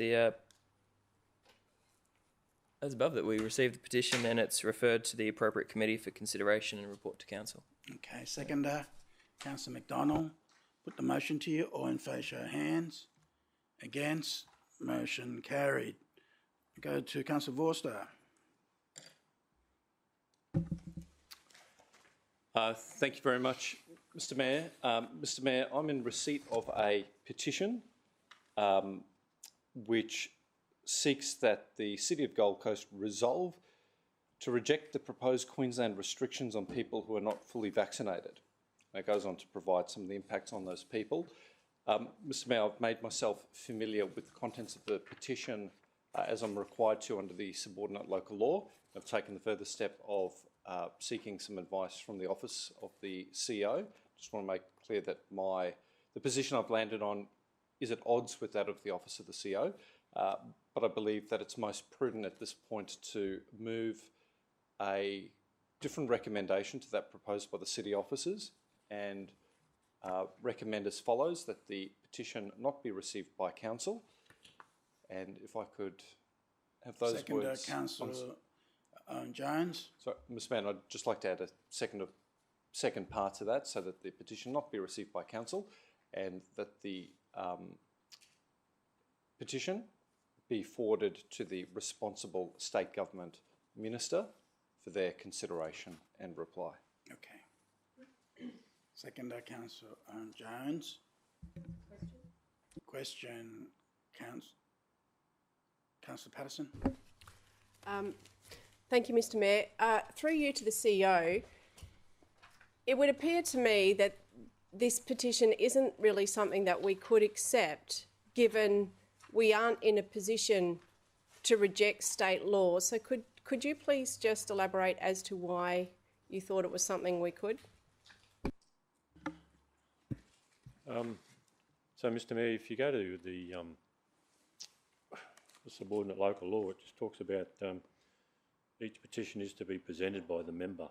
as above, that we receive the petition and it's referred to the appropriate committee for consideration and report to council. Okay, seconder, Councillor McDonald. Put the motion to you. All in favour, show hands. Against, motion carried. Go to Councillor Vorster. Thank you very much, Mr. Mayor. Mr. Mayor, I'm in receipt of a petition which seeks that the City of Gold Coast resolve to reject the proposed Queensland restrictions on people who are not fully vaccinated. It goes on to provide some of the impacts on those people. Mr. Mayor, I've made myself familiar with the contents of the petition as I'm required to under the subordinate local law. I've taken the further step of seeking some advice from the Office of the CEO. Just want to make clear that the position I've landed on is at odds with that of the Office of the CEO, but I believe that it's most prudent at this point to move a different recommendation to that proposed by the city officers and recommend as follows: that the petition not be received by council. And if I could have those Seconder, words. Councillor Jones. So, Mr. Mayor, I'd just like to add a second part to that, so that the petition not be received by council and that the petition be forwarded to the responsible state government minister for their consideration and reply. Okay. Seconder, Councillor Jones. Question, Councillor Patterson. Thank you, Mr. Mayor. Through you to the CEO, it would appear to me that this petition isn't really something that we could accept, given we aren't in a position to reject state law. So could you please just elaborate as to why you thought it was something we could? So, Mr. Mayor, if you go to the subordinate local law, it just talks about each petition is to be presented by the member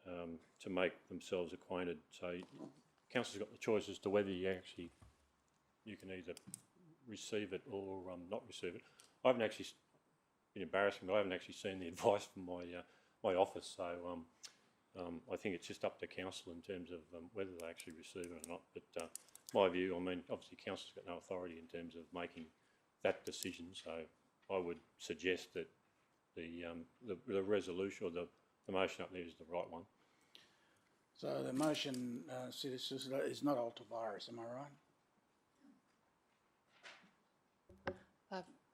to make themselves acquainted. So, council's got the choice as to whether you can either receive it or not receive it. I haven't actually, been embarrassing, but I haven't actually seen the advice from my office. So, I think it's just up to council in terms of whether they actually receive it or not. But my view, I mean, obviously council's got no authority in terms of making that decision, so I would suggest that the resolution or the motion up there is the right one. So the motion, City Solicitor, is not ultra vires, am I right?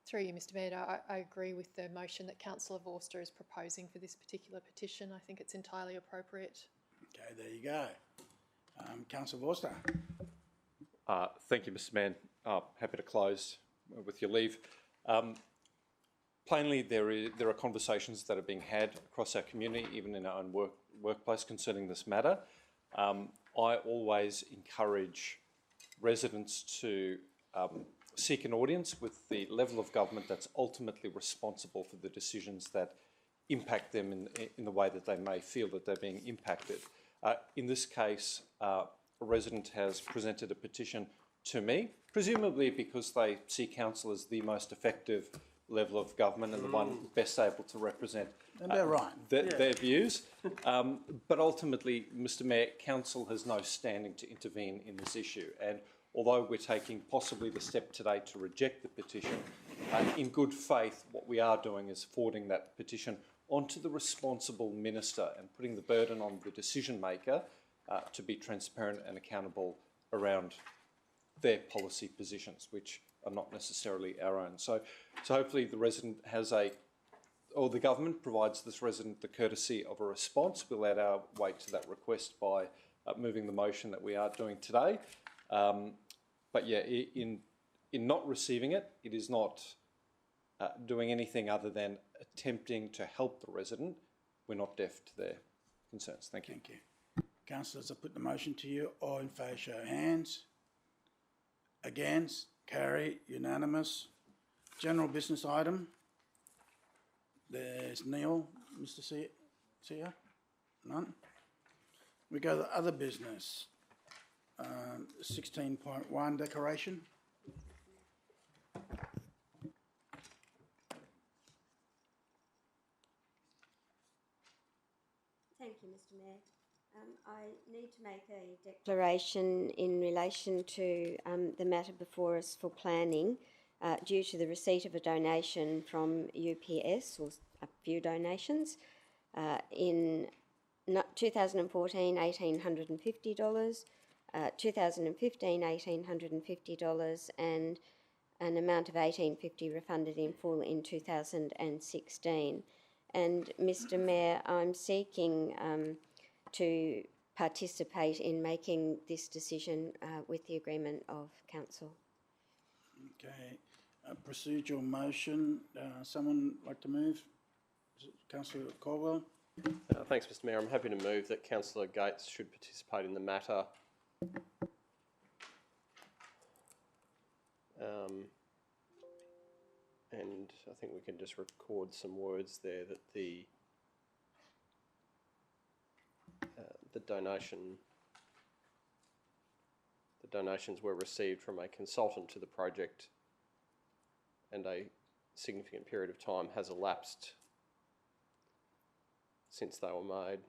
Through you, Mr Mayor, I agree with the motion that Councillor Vorster is proposing for this particular petition. I think it's entirely appropriate. Okay, there you go. Councillor Vorster. Thank you, Mr Mayor. Happy to close with your leave. Plainly, there are conversations that are being had across our community, even in our own workplace, concerning this matter. I always encourage residents to seek an audience with the level of government that's ultimately responsible for the decisions that impact them in the way that they may feel that they're being impacted. In this case, a resident has presented a petition to me, presumably because they see council as the most effective level of government and the one best able to represent their views. But ultimately, Mr Mayor, council has no standing to intervene in this issue. And although we're taking possibly the step today to reject the petition, in good faith, what we are doing is forwarding that petition onto the responsible minister and putting the burden on the decision maker to be transparent and accountable around their policy positions, which are not necessarily our own. So hopefully the resident has or the government provides this resident the courtesy of a response. We'll add our weight to that request by moving the motion that we are doing today. But yeah, in not receiving it, it is not doing anything other than attempting to help the resident. We're not deaf to their concerns. Thank you. Thank you. Councillors, I put the motion to you. All in favour, show of hands. Against? Carry. Unanimous. General business item. There's Neil. Mr. Seer? None. We go to other business. 16.1 declaration. Thank you, Mr Mayor. I need to make a declaration in relation to the matter before us for planning due to the receipt of a donation from UPS, or a few donations. In 2014, $1,850, 2015, $1,850, and an amount of $1,850 refunded in full in 2016. And Mr Mayor, I'm seeking to participate in making this decision with the agreement of council. Okay. Procedural motion. Someone like to move? Councillor Caldwell. Thanks, Mr Mayor. I'm happy to move that Councillor Gates should participate in the matter. And I think we can just record some words there that the donations were received from a consultant to the project, and a significant period of time has elapsed since they were made.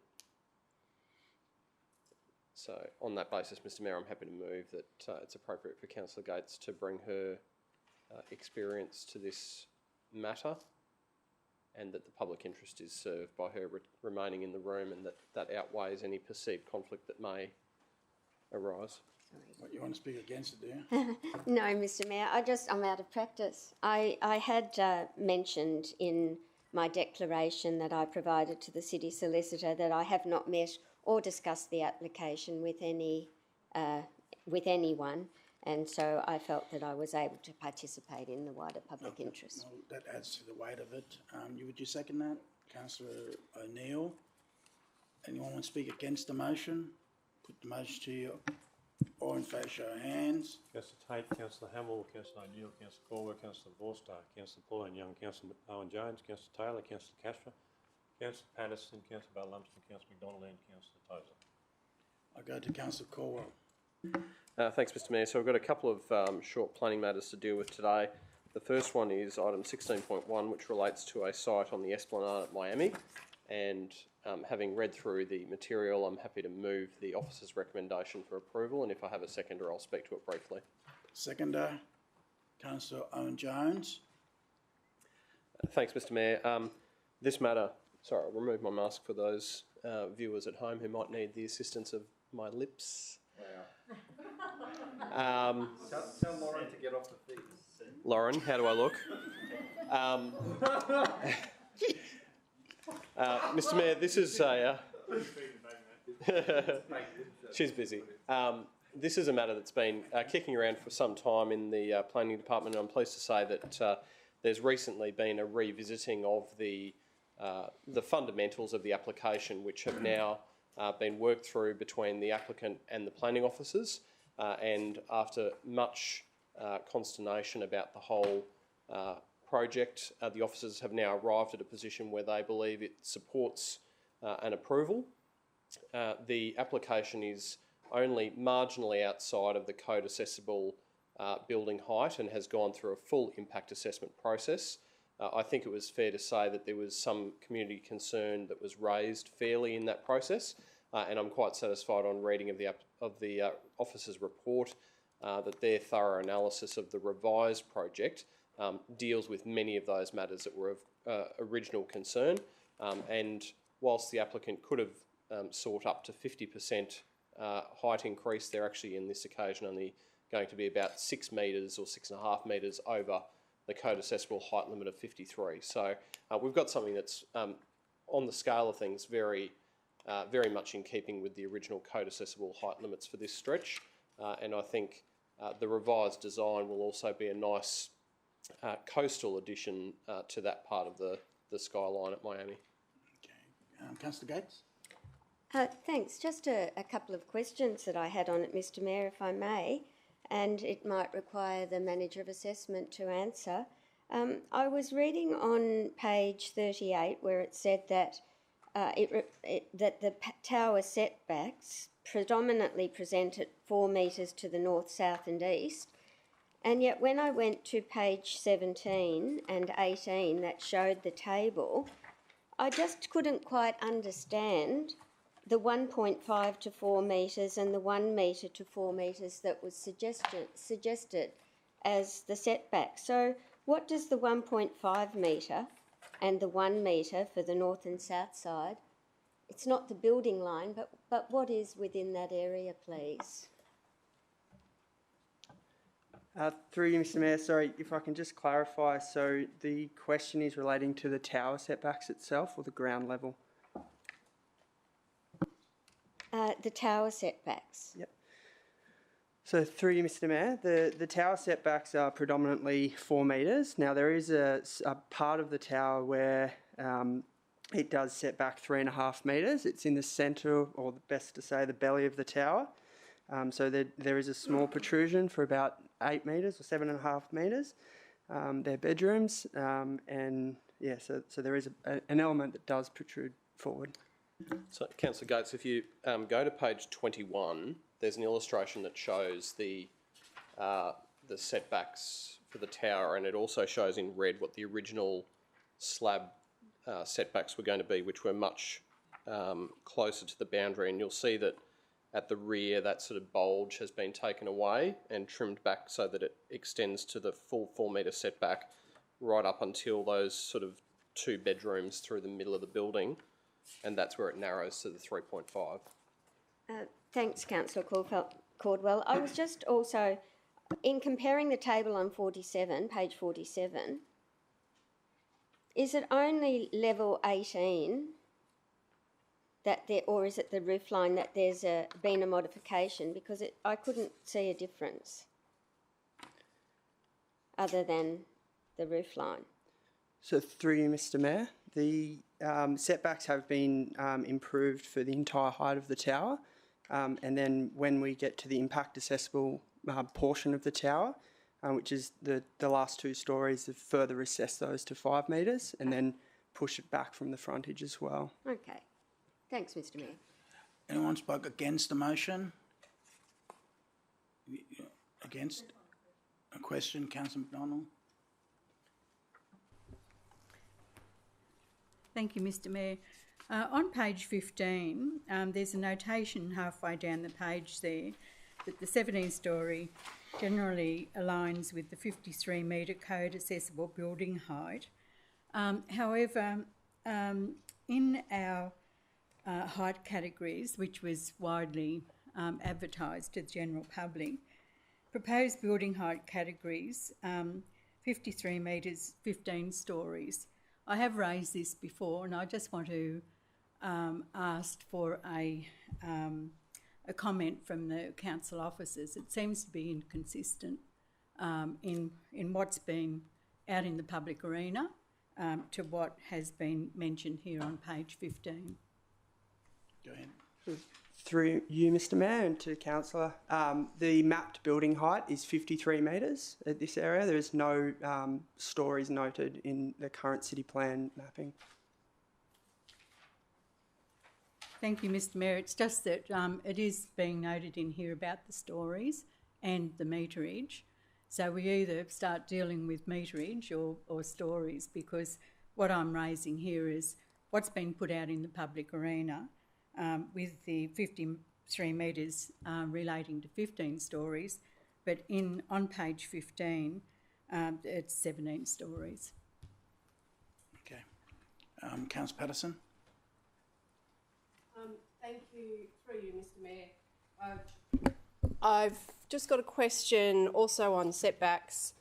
So on that basis, Mr Mayor, I'm happy to move that it's appropriate for Councillor Gates to bring her experience to this matter, and that the public interest is served by her remaining in the room, and that outweighs any perceived conflict that may arise. What, you want to speak against it, do you? No, Mr Mayor, I'm out of practice. I had mentioned in my declaration that I provided to the City Solicitor that I have not met or discussed the application with anyone, and so I felt that I was able to participate in the wider public interest. Well, that adds to the weight of it. Would you second that? Councillor O'Neill. Anyone want to speak against the motion? Put the motion to you. All in favour, show of hands. Councillor Tate, Councillor Hamill, Councillor O'Neill, Councillor Caldwell, Councillor Vorster, Councillor Pauline Young, Councillor Owen Jones, Councillor Taylor, Councillor Castro, Councillor Patterson, Councillor Blamsden, Councillor McDonald, and Councillor Tozer. I go to Councillor Caldwell. Thanks, Mr Mayor. So I've got a couple of short planning matters to deal with today. The first one is item 16.1, which relates to a site on the Esplanade at Miami, And having read through the material, I'm happy to move the officer's recommendation for approval, and if I have a seconder, I'll speak to it briefly. Seconder, Councillor Owen Jones. Thanks, Mr Mayor. This matter, sorry, I'll remove my mask for those viewers at home who might need the assistance of my lips. Wow. Tell Lauren to get off the feet. Lauren, how do I look? Mr Mayor, this is a... She's busy. This is a matter that's been kicking around for some time in the planning department, and I'm pleased to say that there's recently been a revisiting of the fundamentals of the application, which have now been worked through between the applicant and the planning officers, and after much consternation about the whole project, the officers have now arrived at a position where they believe it supports an approval. The application is only marginally outside of the code assessable building height and has gone through a full impact assessment process. I think it was fair to say that there was some community concern that was raised fairly in that process, and I'm quite satisfied on reading of the officer's report that their thorough analysis of the revised project deals with many of those matters that were of original concern, and whilst the applicant could have sought up to 50% height increase, they're actually in this occasion only going to be about 6 metres or 6.5 metres over the code assessable height limit of 53. So we've got something that's on the scale of things very much in keeping with the original code assessable height limits for this stretch, and I think the revised design will also be a nice coastal addition to that part of the skyline at Miami. Okay. Councillor Gates? Thanks. Just a couple of questions that I had on it, Mr Mayor, if I may, and it might require the Manager of Assessment to answer. I was reading on page 38 where it said that that the tower setbacks predominantly present at 4 metres to the north, south and east, and yet when I went to page 17 and 18 that showed the table, I just couldn't quite understand the 1.5 to 4 metres and the 1 metre to 4 metres that was suggested as the setback. So what does the 1.5 metre and the 1 metre for the north and south side, it's not the building line, but what is within that area, please? Through you, Mr Mayor, sorry, if I can just clarify, so the question is relating to the tower setbacks itself or the ground level? The tower setbacks. Yep. So through you, Mr Mayor, the tower setbacks are predominantly 4 metres. Now there is a part of the tower where it does set back 3.5 metres. It's in the centre, or best to say, the belly of the tower. So there is a small protrusion for about 8 metres or 7.5 metres. They're bedrooms, and yeah, so there is an element that does protrude forward. So, Councillor Gates, if you go to page 21, there's an illustration that shows the setbacks for the tower, and it also shows in red what the original slab setbacks were going to be, which were much closer to the boundary. And you'll see that at the rear, that sort of bulge has been taken away and trimmed back so that it extends to the full 4 metre setback right up until those sort of 2 bedrooms through the middle of the building, and that's where it narrows to the 3.5. Thanks, Councillor Caldwell. I was just also, in comparing the table on 47, page 47, is it only level 18 that there, or is it the roof line that there's been a modification? Because I couldn't see a difference other than the roof line. So through you, Mr Mayor, the setbacks have been improved for the entire height of the tower, and then when we get to the impact accessible portion of the tower, which is the last 2 stories, they've further assessed those to 5 metres and then push it back from the frontage as well. Okay. Thanks, Mr Mayor. Anyone spoke against the motion? Against? A question, Councillor McDonald? Thank you, Mr Mayor. On page 15, there's a notation halfway down the page there that the 17-storey generally aligns with the 53-metre code accessible building height. However, in our height categories, which was widely advertised to the general public, proposed building height categories, 53 metres, 15 storeys. I have raised this before, and I just want to ask for a comment from the council officers. It seems to be inconsistent in what's been out in the public arena to what has been mentioned here on page 15. Go ahead. Through you, Mr Mayor, and to Councillor, the mapped building height is 53 metres at this area. There is no stories noted in the current city plan mapping. Thank you, Mr Mayor. It's just that it is being noted in here about the stories and the meterage. So we either start dealing with meterage or stories, because what I'm raising here is what's been put out in the public arena with the 53 metres relating to 15 stories, but on page 15 it's 17 stories. Okay. Councillor Patterson. Thank you, through you, Mr Mayor. I've just got a question also on setbacks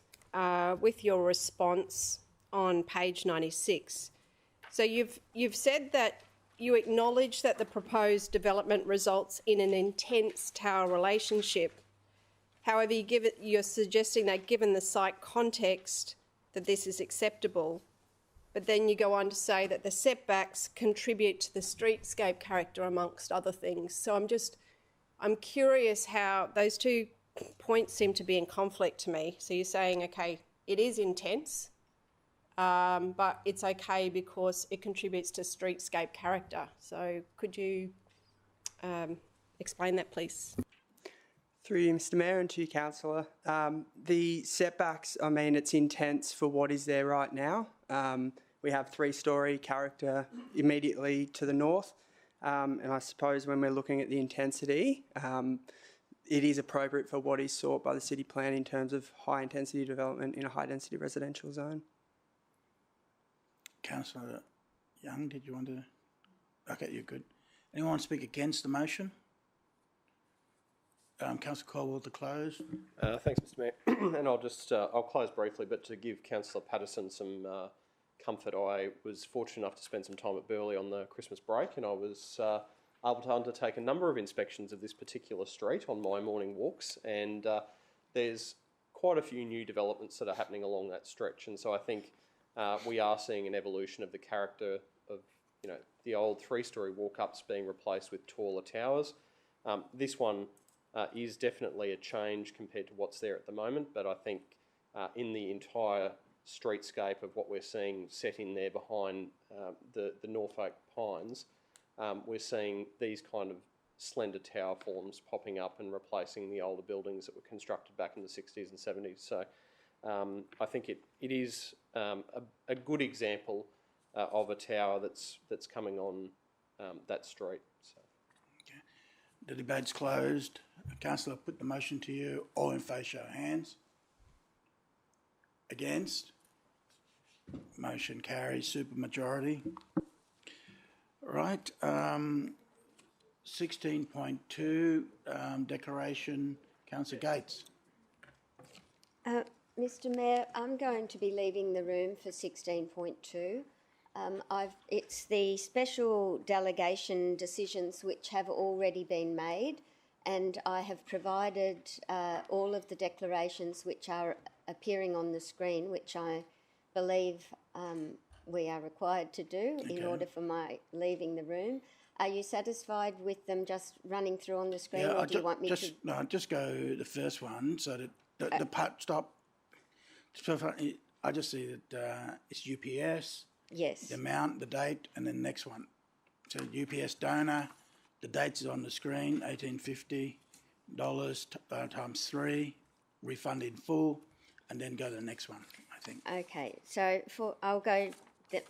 with your response on page 96. So you've said that you acknowledge that the proposed development results in an intense tower relationship. However, you're suggesting that given the site context that this is acceptable. But then you go on to say that the setbacks contribute to the streetscape character amongst other things. So I'm curious how those two points seem to be in conflict to me. So you're saying, okay, it is intense, but it's okay because it contributes to streetscape character. So could you explain that, please? Through you, Mr Mayor, and to you, Councillor. The setbacks, I mean, it's intense for what is there right now. We have 3-storey character immediately to the north, and I suppose when we're looking at the intensity, it is appropriate for what is sought by the city plan in terms of high intensity development in a high density residential zone. Councillor Young, did you want to? Okay, you're good. Anyone want to speak against the motion? Councillor Caldwell to close. Thanks, Mr Mayor. And I'll close briefly, but to give Councillor Patterson some comfort, I was fortunate enough to spend some time at Burleigh on the Christmas break, and I was able to undertake a number of inspections of this particular street on my morning walks, and there's quite a few new developments that are happening along that stretch, and so I think we are seeing an evolution of the character of, you know, the old 3-storey walk-ups being replaced with taller towers. This one is definitely a change compared to what's there at the moment, but I think in the entire streetscape of what we're seeing set in there behind the Norfolk Pines, we're seeing these kind of slender tower forms popping up and replacing the older buildings that were constructed back in the 60s and 70s. So I think it is a good example of a tower that's coming on that street. So. Okay. The debate's closed. Councillor, I put the motion to you. All in favour, show of hands. Against? Motion carries, supermajority. Right. 16.2, declaration. Councillor Gates. Mr Mayor, I'm going to be leaving the room for 16.2. It's the special delegation decisions which have already been made, and I have provided all of the declarations which are appearing on the screen, which I believe we are required to do in order for my leaving the room. Are you satisfied with them just running through on the screen, or do you want me to? No, just go the first one so that the part stop. I just see that it's UPS. Yes. The amount, the date, and then the next one. So UPS donor, the dates is on the screen, $1850 times 3, refund in full, and then go to the next one, I think. Okay, so I'll go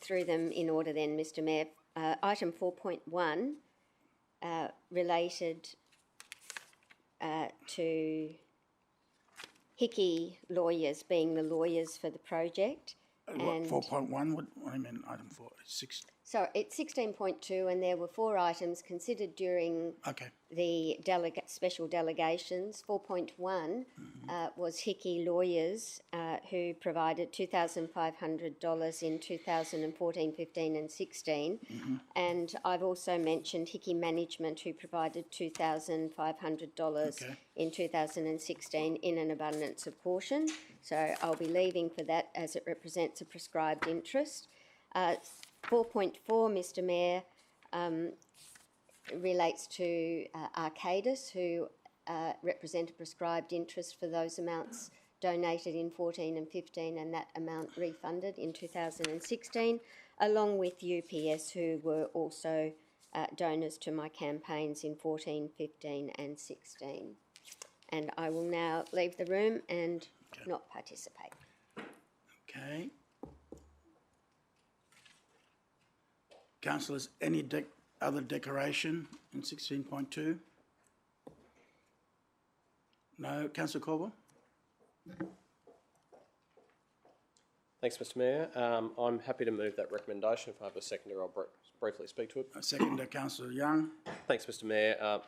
through them in order then, Mr Mayor. item 4.1 related to Hickey lawyers being the lawyers for the project. What, 4.1? What do you mean, item 4? 6. So it's 16.2, and there were 4 items considered during the special delegations. 4.1 was Hickey lawyers who provided $2,500 in 2014, 15 and 16. And I've also mentioned Hickey management who provided $2,500 in 2016 in an abundance of caution. So I'll be leaving for that as it represents a prescribed interest. 4.4, Mr Mayor, relates to Arcadis, who represent a prescribed interest for those amounts donated in 14 and 15 and that amount refunded in 2016, along with UPS, who were also donors to my campaigns in 14, 15 and 16. And I will now leave the room and not participate. Okay. Councillors, any other declaration in 16.2? No. Councillor Caldwell? Thanks, Mr Mayor. I'm happy to move that recommendation. If I have a seconder, I'll briefly speak to it. A seconder, Councillor Young. Thanks, Mr Mayor.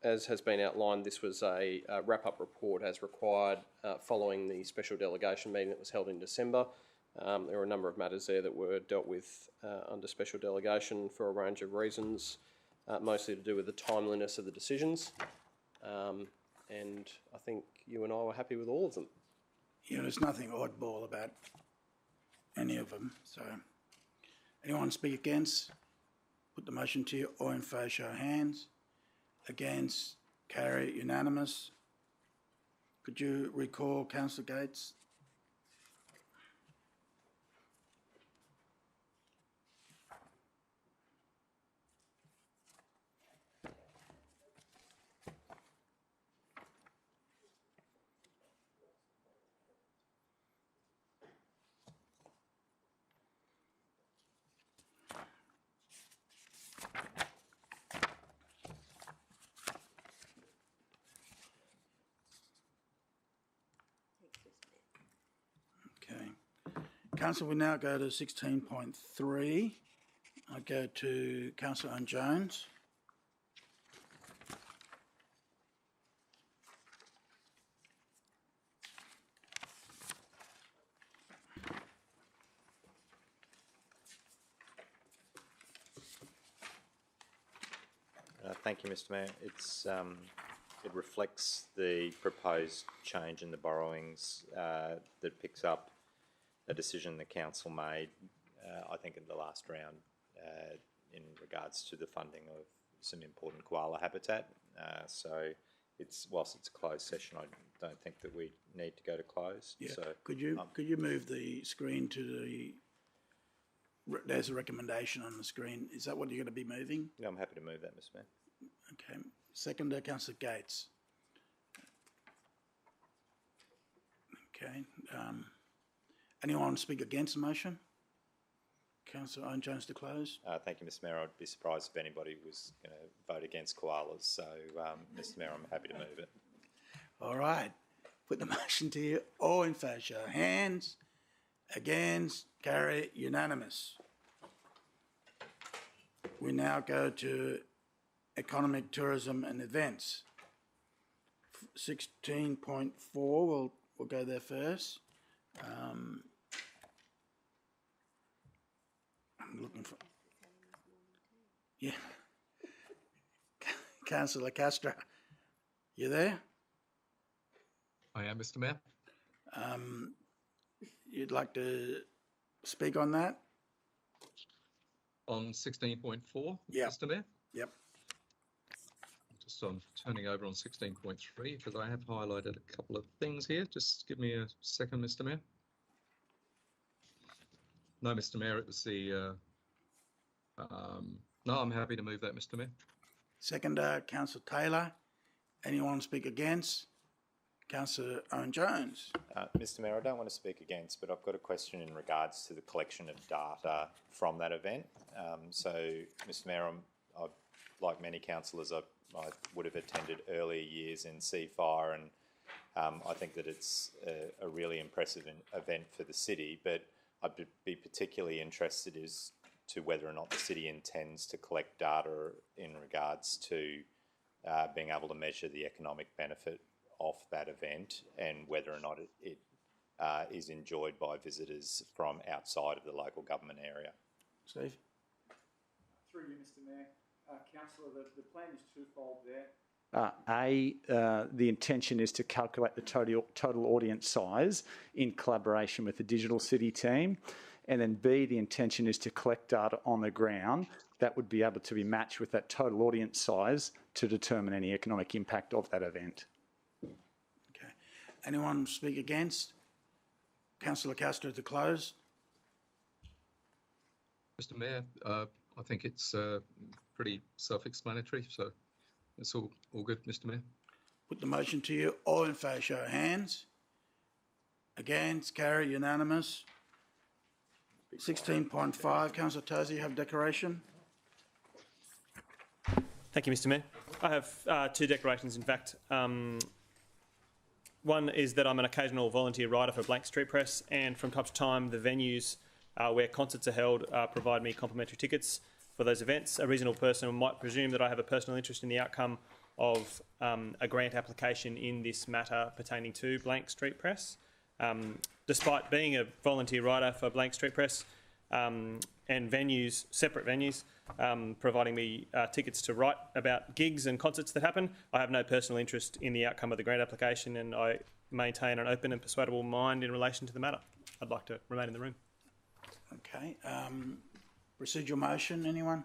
As has been outlined, this was a wrap-up report as required following the special delegation meeting that was held in December. There were a number of matters there that were dealt with under special delegation for a range of reasons, mostly to do with the timeliness of the decisions. And I think you and I were happy with all of them. Yeah, there's nothing oddball about any of them. So, anyone speak against? Put the motion to you. Or in favour, show of hands. Against, carry, unanimous. Could you recall Councillor Gates? Council, we now go to 16.3. I go to Councillor Jones. Thank you, Mr Mayor. It reflects the proposed change in the borrowings that picks up a decision the council made, I think, in the last round in regards to the funding of some important koala habitat. So, whilst it's a closed session, I don't think that we need to go to close. Yeah. So, could you move the screen to the? There's a recommendation on the screen. Is that what you're going to be moving? Yeah, I'm happy to move that, Mr Mayor. Okay. Seconder, Councillor Gates. Okay. Anyone want to speak against the motion? Councillor Owen Jones to close. Thank you, Mr Mayor. I'd be surprised if anybody was going to vote against koalas. So, Mr Mayor, I'm happy to move it. All right. Put the motion to you. All in favour, show of hands. Against, carry, unanimous. We now go to economic, tourism and events. 16.4, we'll go there first. I'm looking for... Yeah. Councillor Castro, you there? I am, Mr Mayor. You'd like to speak on that? On 16.4, yep. Mr Mayor? Yep. Just turning over on 16.3 because I have highlighted a couple of things here. Just give me a second, Mr Mayor. No, Mr Mayor, it was the... no, I'm happy to move that, Mr Mayor. Seconder, Councillor Taylor. Anyone speak against? Councillor Owen Jones. Mr Mayor, I don't want to speak against, but I've got a question in regards to the collection of data from that event. Mr Mayor, like many councillors, I would have attended earlier years in CFIRE, and I think that it's a really impressive event for the city, but I'd be particularly interested as to whether or not the city intends to collect data in regards to being able to measure the economic benefit of that event and whether or not it is enjoyed by visitors from outside of the local government area. Steve? Through you, Mr Mayor. Councillor, the plan is twofold there. The intention is to calculate the total audience size in collaboration with the Digital City team. And then B, the intention is to collect data on the ground that would be able to be matched with that total audience size to determine any economic impact of that event. Okay. Anyone speak against? Councillor Castro to close. Mr Mayor, I think it's pretty self-explanatory, so it's all good, Mr Mayor. Put the motion to you. All in favour, show of hands. Against, carry, unanimous. 16.5, Councillor Tozer, you have declaration. Thank you, Mr Mayor. I have two declarations, in fact. One is that I'm an occasional volunteer writer for Blank Street Press, and from time to time the venues where concerts are held provide me complimentary tickets for those events. A reasonable person might presume that I have a personal interest in the outcome of a grant application in this matter pertaining to Blank Street Press. Despite being a volunteer writer for Blank Street Press and venues, separate venues, providing me tickets to write about gigs and concerts that happen, I have no personal interest in the outcome of the grant application, and I maintain an open and persuadable mind in relation to the matter. I'd like to remain in the room. Okay. Procedural motion, anyone?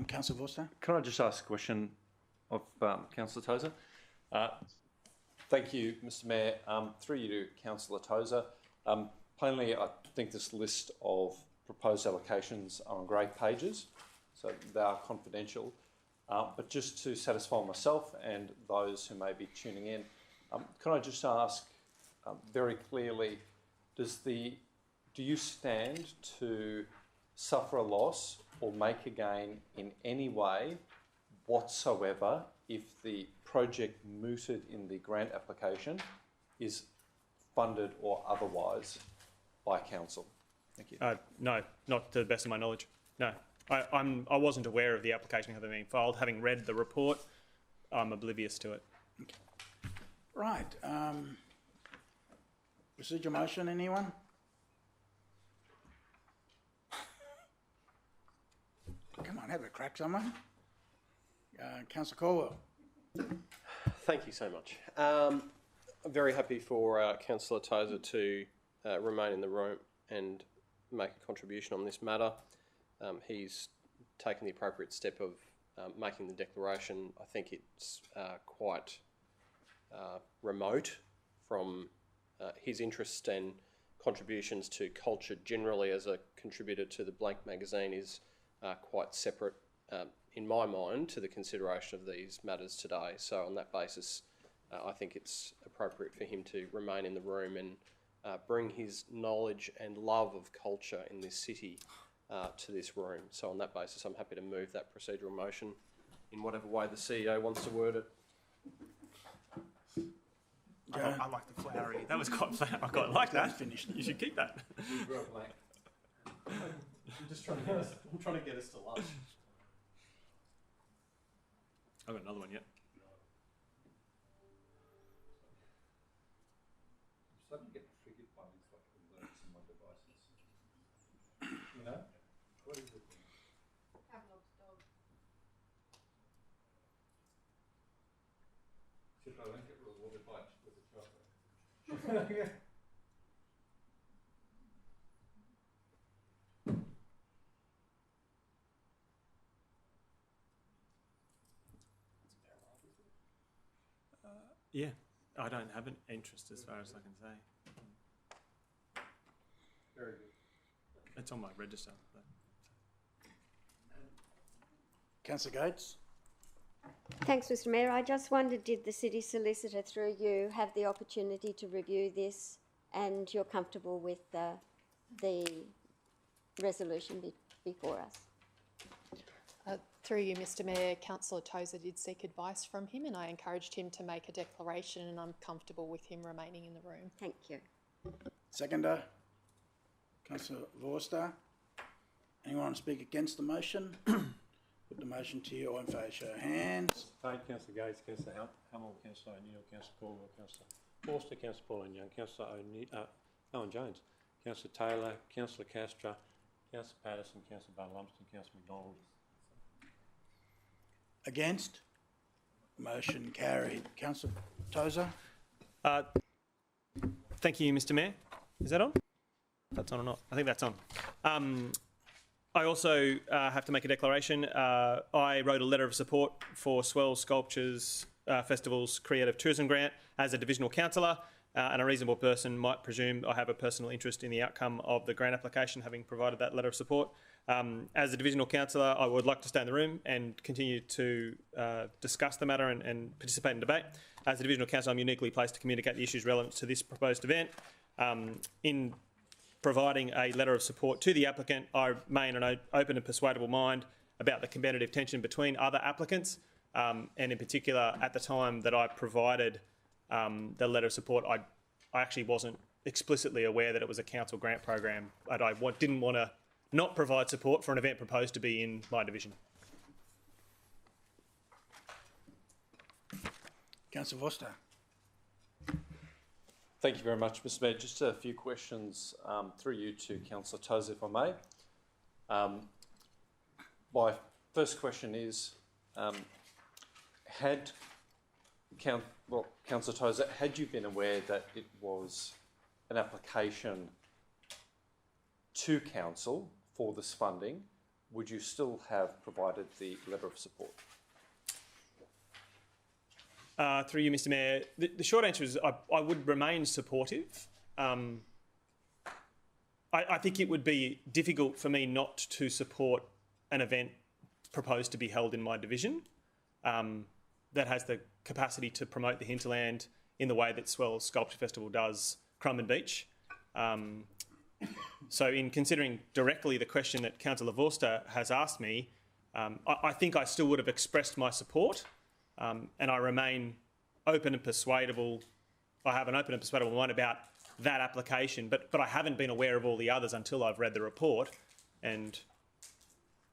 Councillor Vorster. Can I just ask a question of Councillor Tozer? Thank you, Mr Mayor. Through you to Councillor Tozer. Plainly, I think this list of proposed allocations are on great pages, so they are confidential. But just to satisfy myself and those who may be tuning in, can I just ask very clearly, do you stand to suffer a loss or make a gain in any way whatsoever if the project mooted in the grant application is funded or otherwise by council? Thank you. No, not to the best of my knowledge. No, I wasn't aware of the application having been filed. Having read the report, I'm oblivious to it. Okay. Right. Procedural motion, anyone? Come on, have a crack, someone. Councillor Caldwell. Thank you so much. I'm very happy for Councillor Tozer to remain in the room and make a contribution on this matter. He's taken the appropriate step of making the declaration. I think it's quite remote from his interest and contributions to culture generally as a contributor to the Blank magazine is quite separate, in my mind, to the consideration of these matters today. So on that basis, I think it's appropriate for him to remain in the room and bring his knowledge and love of culture in this city to this room. So on that basis, I'm happy to move that procedural motion in whatever way the CEO wants to word it. I like the flowery. That was quite flowery. I quite like that. Finished. You should keep that. I'm just trying to get us. I'm trying to get us to lunch. I've got another one yet. I'm starting to get triggered by these like alerts in my devices. You know? What is it? Pavlov's dog. Except I don't get rewarded much with a chocolate. Yeah, I don't have an interest as far as I can say. Very good. It's on my register. Councillor Gates. Thanks, Mr Mayor. I just wondered, did the City Solicitor, through you, have the opportunity to review this and you're comfortable with the resolution before us? Through you, Mr Mayor, Councillor Tozer did seek advice from him and I encouraged him to make a declaration and I'm comfortable with him remaining in the room. Thank you. Seconder, Councillor Vorster. Anyone want to speak against the motion? Put the motion to you. All in favour, show of hands. Thank Councillor Gates, Councillor Hamill, Councillor O'Neill, Councillor Caldwell, Councillor Forster, Councillor Pauline Young, Councillor Owen Jones, Councillor Taylor, Councillor Castro, Councillor Patterson, Councillor Blamsden, Councillor McDonald. Against? Motion carried. Councillor Tozer. Thank you, Mr Mayor. Is that on? That's on or not? I think that's on. I also have to make a declaration. I wrote a letter of support for Swell Sculptures Festival's Creative Tourism Grant as a Divisional Councillor, and a reasonable person might presume I have a personal interest in the outcome of the grant application, having provided that letter of support. As a Divisional Councillor, I would like to stay in the room and continue to discuss the matter and participate in debate. As a Divisional Councillor, I'm uniquely placed to communicate the issues relevant to this proposed event. In providing a letter of support to the applicant, I remain an open and persuadable mind about the competitive tension between other applicants, and in particular, at the time that I provided the letter of support, I actually wasn't explicitly aware that it was a council grant program, and I didn't want to not provide support for an event proposed to be in my division. Councillor Vorster. Thank you very much, Mr Mayor. Just a few questions through you to Councillor Tozer, if I may. My first question is, Councillor Tozer, had you been aware that it was an application to council for this funding, would you still have provided the letter of support? Through you, Mr Mayor, the short answer is I would remain supportive. I think it would be difficult for me not to support an event proposed to be held in my division that has the capacity to promote the hinterland in the way that Swell Sculpture Festival does Crumman Beach. So in considering directly the question that Councillor Vorster has asked me, I think I still would have expressed my support. And I remain open and persuadable. I have an open and persuadable mind about that application, but I haven't been aware of all the others until I've read the report, and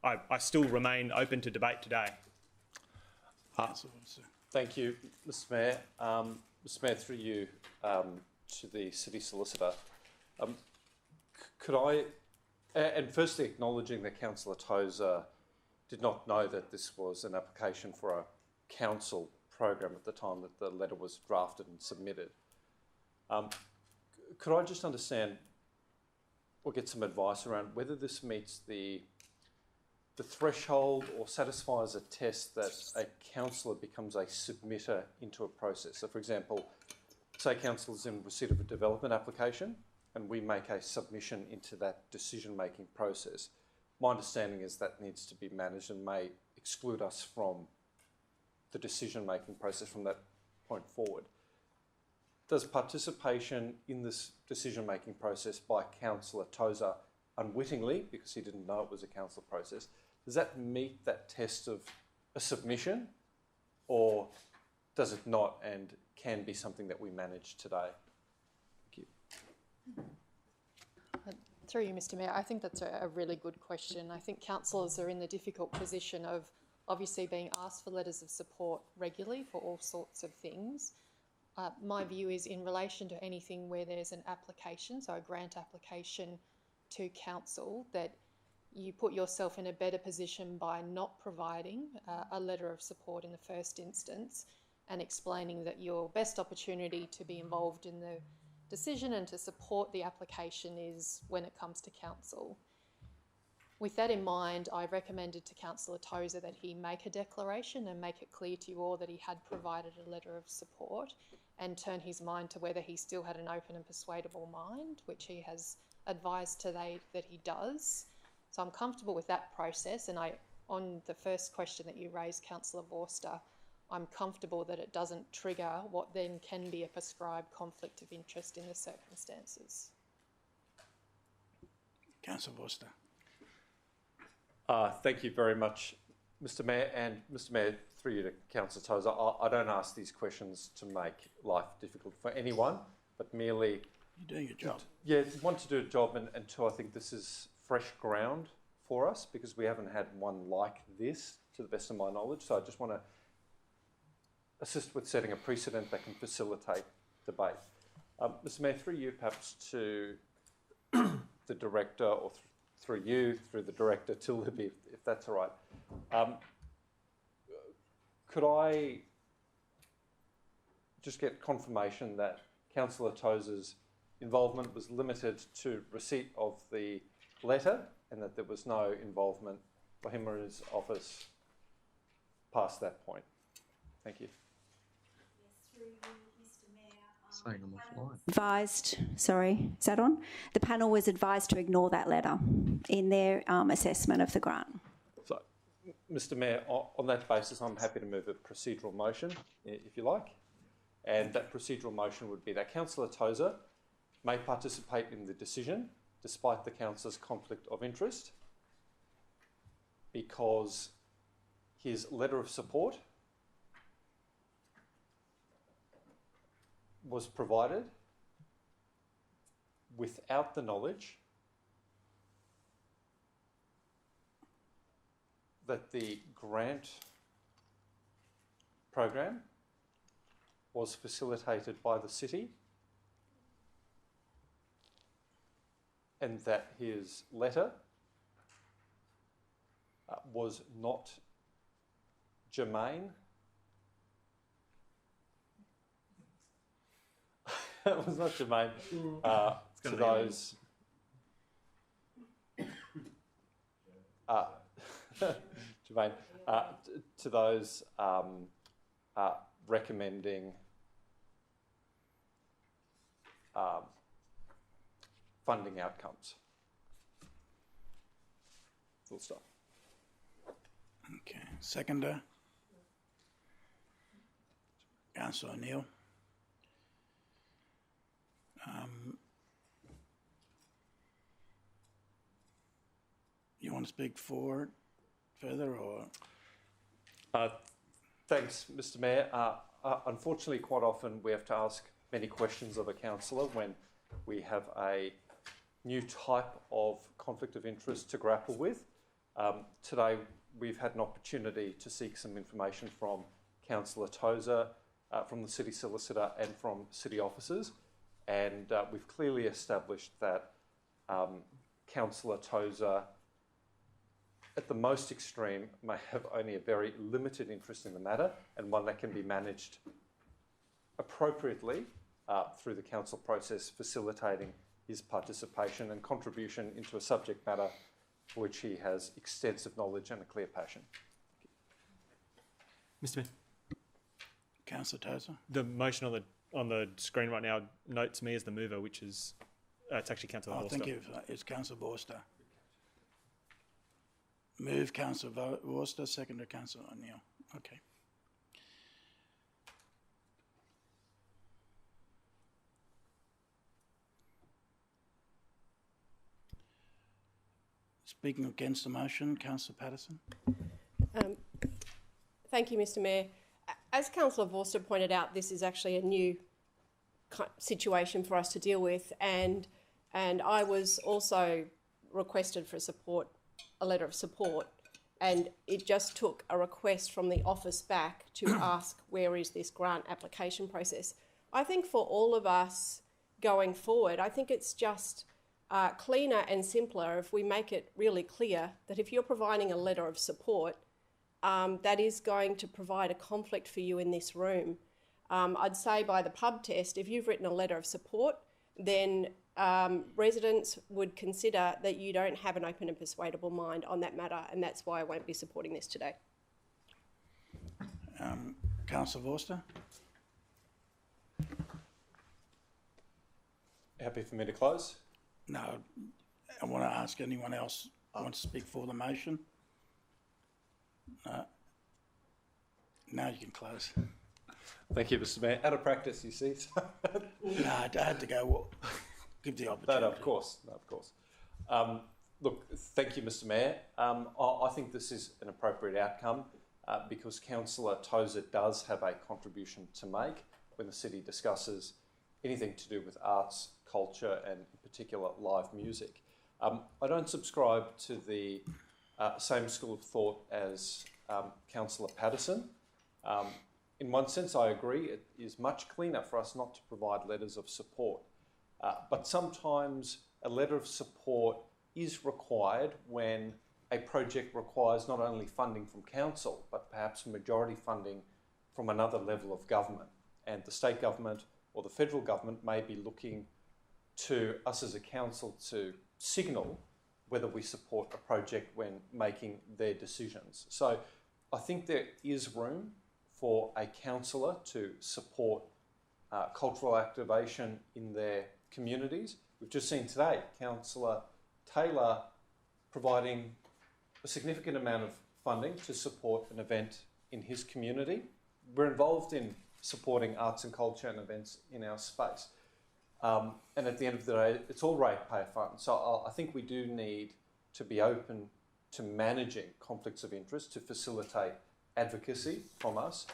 I still remain open to debate today. Thank you, Mr Mayor. Mr Mayor, through you to the City Solicitor. Could I, and firstly acknowledging that Councillor Tozer did not know that this was an application for a council program at the time that the letter was drafted and submitted. Could I just understand or get some advice around whether this meets the threshold or satisfies a test that a councillor becomes a submitter into a process? So, for example, say councillor's in receipt of a development application and we make a submission into that decision-making process. My understanding is that needs to be managed and may exclude us from the decision-making process from that point forward. Does participation in this decision-making process by Councillor Tozer unwittingly, because he didn't know it was a council process, does that meet that test of a submission, or does it not and can be something that we manage today? Thank you. Through you, Mr Mayor, I think that's a really good question. I think councillors are in the difficult position of obviously being asked for letters of support regularly for all sorts of things. My view is in relation to anything where there's an application, so a grant application to council, that you put yourself in a better position by not providing a letter of support in the first instance and explaining that your best opportunity to be involved in the decision and to support the application is when it comes to council. With that in mind, I recommended to Councillor Tozer that he make a declaration and make it clear to you all that he had provided a letter of support and turn his mind to whether he still had an open and persuadable mind, which he has advised today that he does. So I'm comfortable with that process, and I on the first question that you raised, Councillor Vorster, I'm comfortable that it doesn't trigger what then can be a prescribed conflict of interest in the circumstances. Councillor Vorster. Thank you very much, Mr Mayor. And Mr Mayor, through you to Councillor Tozer, I don't ask these questions to make life difficult for anyone, but merely... You're doing your job. Yeah, one, to do a job, and two, I think this is fresh ground for us because we haven't had one like this, to the best of my knowledge. So I just want to assist with setting a precedent that can facilitate debate. Mr Mayor, through you perhaps to the Director, or through you, through the Director to Libby, if that's all right. Could I just get confirmation that Councillor Tozer's involvement was limited to receipt of the letter and that there was no involvement for him or his office past that point? Thank you. Saying on the fly. Advised, sorry, is that on? The panel was advised to ignore that letter in their assessment of the grant. So, Mr Mayor, on that basis, I'm happy to move a procedural motion, if you like. And that procedural motion would be that Councillor Tozer may participate in the decision despite the councillor's conflict of interest because his letter of support was provided without the knowledge that the grant program was facilitated by the city and that his letter was not germane it was not germane to those germane to those recommending funding outcomes. Full stop. Okay. Seconder. Councillor O'Neill. You want to speak for it further, or? Thanks, Mr Mayor. Unfortunately, quite often we have to ask many questions of a councillor when we have a new type of conflict of interest to grapple with. Today, we've had an opportunity to seek some information from Councillor Tozer, from the City Solicitor and from City officers. And we've clearly established that Councillor Tozer, at the most extreme, may have only a very limited interest in the matter and one that can be managed appropriately through the council process, facilitating his participation and contribution into a subject matter for which he has extensive knowledge and a clear passion. Mr Mayor. Councillor Tozer. The motion on the screen right now notes me as the mover, which is it's actually Councillor Vorster. Thank you. It's Councillor Vorster. Move Councillor Vorster, seconder Councillor O'Neill. Okay. Speaking against the motion, Councillor Patterson. Thank you, Mr Mayor. As Councillor Vorster pointed out, this is actually a new situation for us to deal with, and I was also requested for a letter of support, and it just took a request from the office back to ask where is this grant application process. I think for all of us going forward, I think it's just cleaner and simpler if we make it really clear that if you're providing a letter of support, that is going to provide a conflict for you in this room. I'd say by the pub test, if you've written a letter of support, then residents would consider that you don't have an open and persuadable mind on that matter, and that's why I won't be supporting this today. Councillor Vorster. Happy for me to close? No, I want to ask anyone else who wants to speak for the motion. Now you can close. Thank you, Mr. Mayor. Out of practice, you see. No, I had to go. Well, give the opportunity. No, of course. Look, thank you, Mr. Mayor. I think this is an appropriate outcome because Councillor Tozer does have a contribution to make when the city discusses anything to do with arts, culture, and in particular live music. I don't subscribe to the same school of thought as Councillor Patterson. In one sense, I agree. It is much cleaner for us not to provide letters of support. But sometimes a letter of support is required when a project requires not only funding from council, but perhaps majority funding from another level of government. And the state government or the federal government may be looking to us as a council to signal whether we support a project when making their decisions. So I think there is room for a councillor to support cultural activation in their communities. We've just seen today Councillor Taylor providing a significant amount of funding to support an event in his community. We're involved in supporting arts and culture and events in our space. And at the end of the day, it's all ratepayer funds. So I think we do need to be open to managing conflicts of interest to facilitate advocacy from us.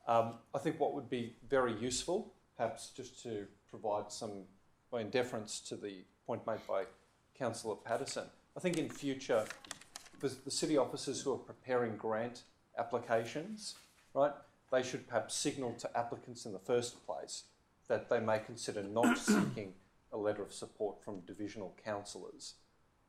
I think what would be very useful, perhaps just to provide some in deference to the point made by Councillor Patterson, I think in future, the city officers who are preparing grant applications, right, they should perhaps signal to applicants in the first place that they may consider not seeking a letter of support from divisional councillors.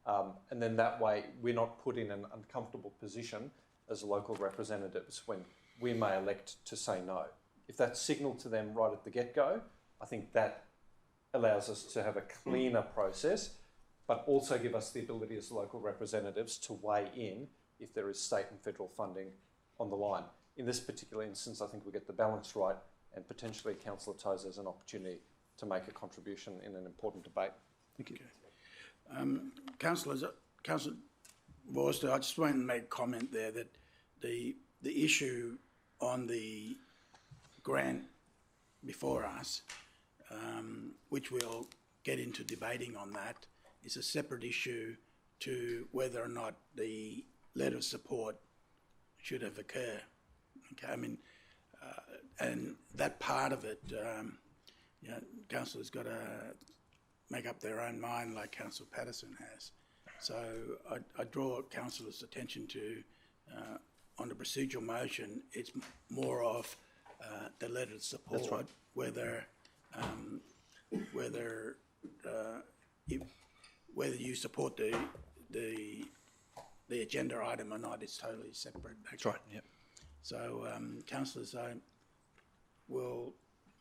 And then that way we're not put in an uncomfortable position as local representatives when we may elect to say no. If that's signalled to them right at the get-go, I think that allows us to have a cleaner process, but also give us the ability as local representatives to weigh in if there is state and federal funding on the line. In this particular instance, I think we get the balance right, and potentially Councillor Tozer has an opportunity to make a contribution in an important debate. Thank you. Councillor Vorster, I just want to make a comment there that the issue on the grant before us, which we'll get into debating on that, is a separate issue to whether or not the letter of support should have occurred. Okay, I mean, and that part of it, you know, councillors got to make up their own mind like Councillor Patterson has. So I draw councillors' attention to, on the procedural motion, it's more of the letter of support, That's right. whether you support the agenda item or not is totally separate. That's right. Yep. So, councillors,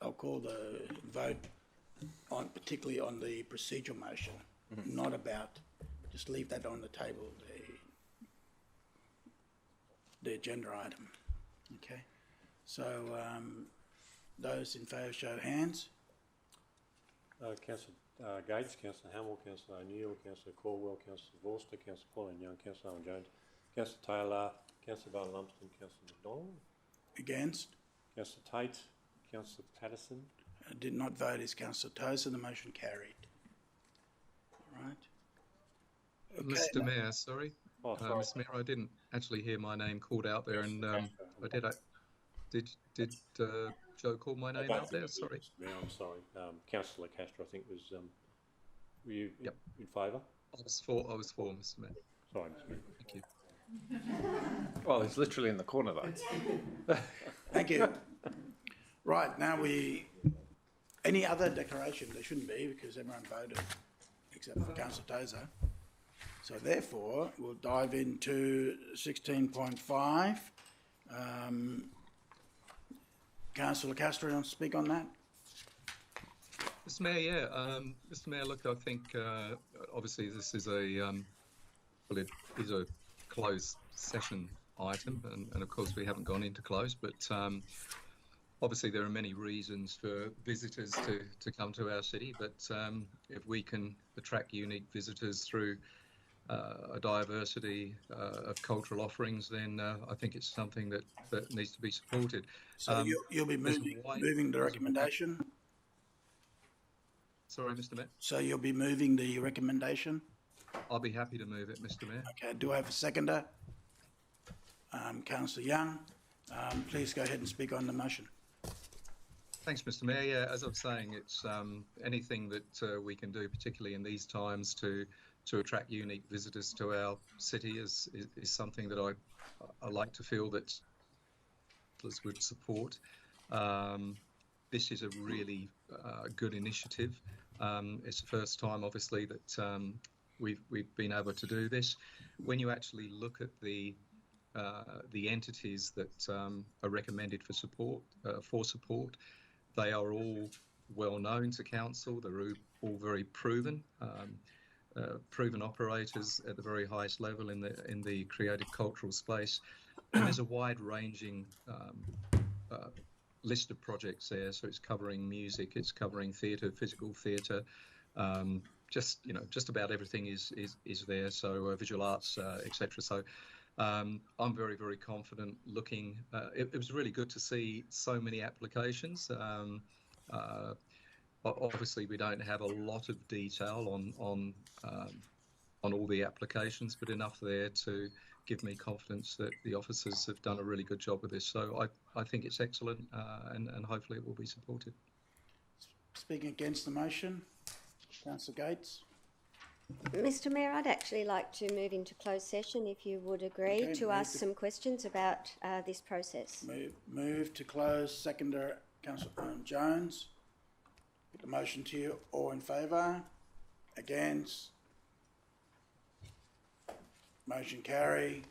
I'll call the vote on, particularly on the procedural motion, not about, just leave that on the table, the agenda item. Okay. So, those in favour show of hands. Councillor Gates, Councillor Hamill, Councillor O'Neill, Councillor Caldwell, Councillor Vorster, Councillor Pauline Young, Councillor Owen Jones, Councillor Taylor, Councillor Blamsden, Councillor McDonald. Against? Councillor Tate, Councillor Patterson. Did not vote is Councillor Tozer. The motion carried. All right. Okay. Mr. Mayor, sorry. Mr. Mayor, I didn't actually hear my name called out there, and did Joe call my name out there? Sorry. Yeah, I'm sorry. Councillor Castro, I think, was. Were you in favour? I was for, Mr. Mayor. Sorry, Mr. Mayor. Thank you. Well, he's literally in the corner though. Thank you. Right, now any other declaration? There shouldn't be because everyone voted except for Councillor Tozer. So therefore, we'll dive into 16.5. Councillor Castro, want to speak on that? Mr. Mayor, yeah. Mr. Mayor, look, I think obviously this is well, it is a closed session item, and of course we haven't gone into close, but obviously there are many reasons for visitors to come to our city, but if we can attract unique visitors through a diversity of cultural offerings, then I think it's something that needs to be supported. So you'll be moving the recommendation? Sorry, Mr Mayor? So you'll be moving the recommendation? I'll be happy to move it, Mr Mayor. Okay, do I have a seconder? Councillor Young, please go ahead and speak on the motion. Thanks, Mr Mayor. Yeah, as I was saying, it's anything that we can do, particularly in these times, to attract unique visitors to our city is something that I like to feel that would support. This is a really good initiative. It's the first time, obviously, that we've been able to do this. When you actually look at the entities that are recommended for support, they are all well known to council. They're all very proven, proven operators at the very highest level in the creative cultural space. And there's a wide-ranging list of projects there. So it's covering music, it's covering theatre, physical theatre. Just about everything is there. So visual arts, etc. So I'm very, very confident. Looking, it was really good to see so many applications. Obviously, we don't have a lot of detail on all the applications, but enough there to give me confidence that the officers have done a really good job with this. So I think it's excellent, and hopefully it will be supported. Speaking against the motion, Councillor Gates. Mr Mayor, I'd actually like to move into closed session, if you would agree, to ask some questions about this process. Move to close. Seconder, Councillor Jones. Put the motion to you. All in favour? Against? Motion carry.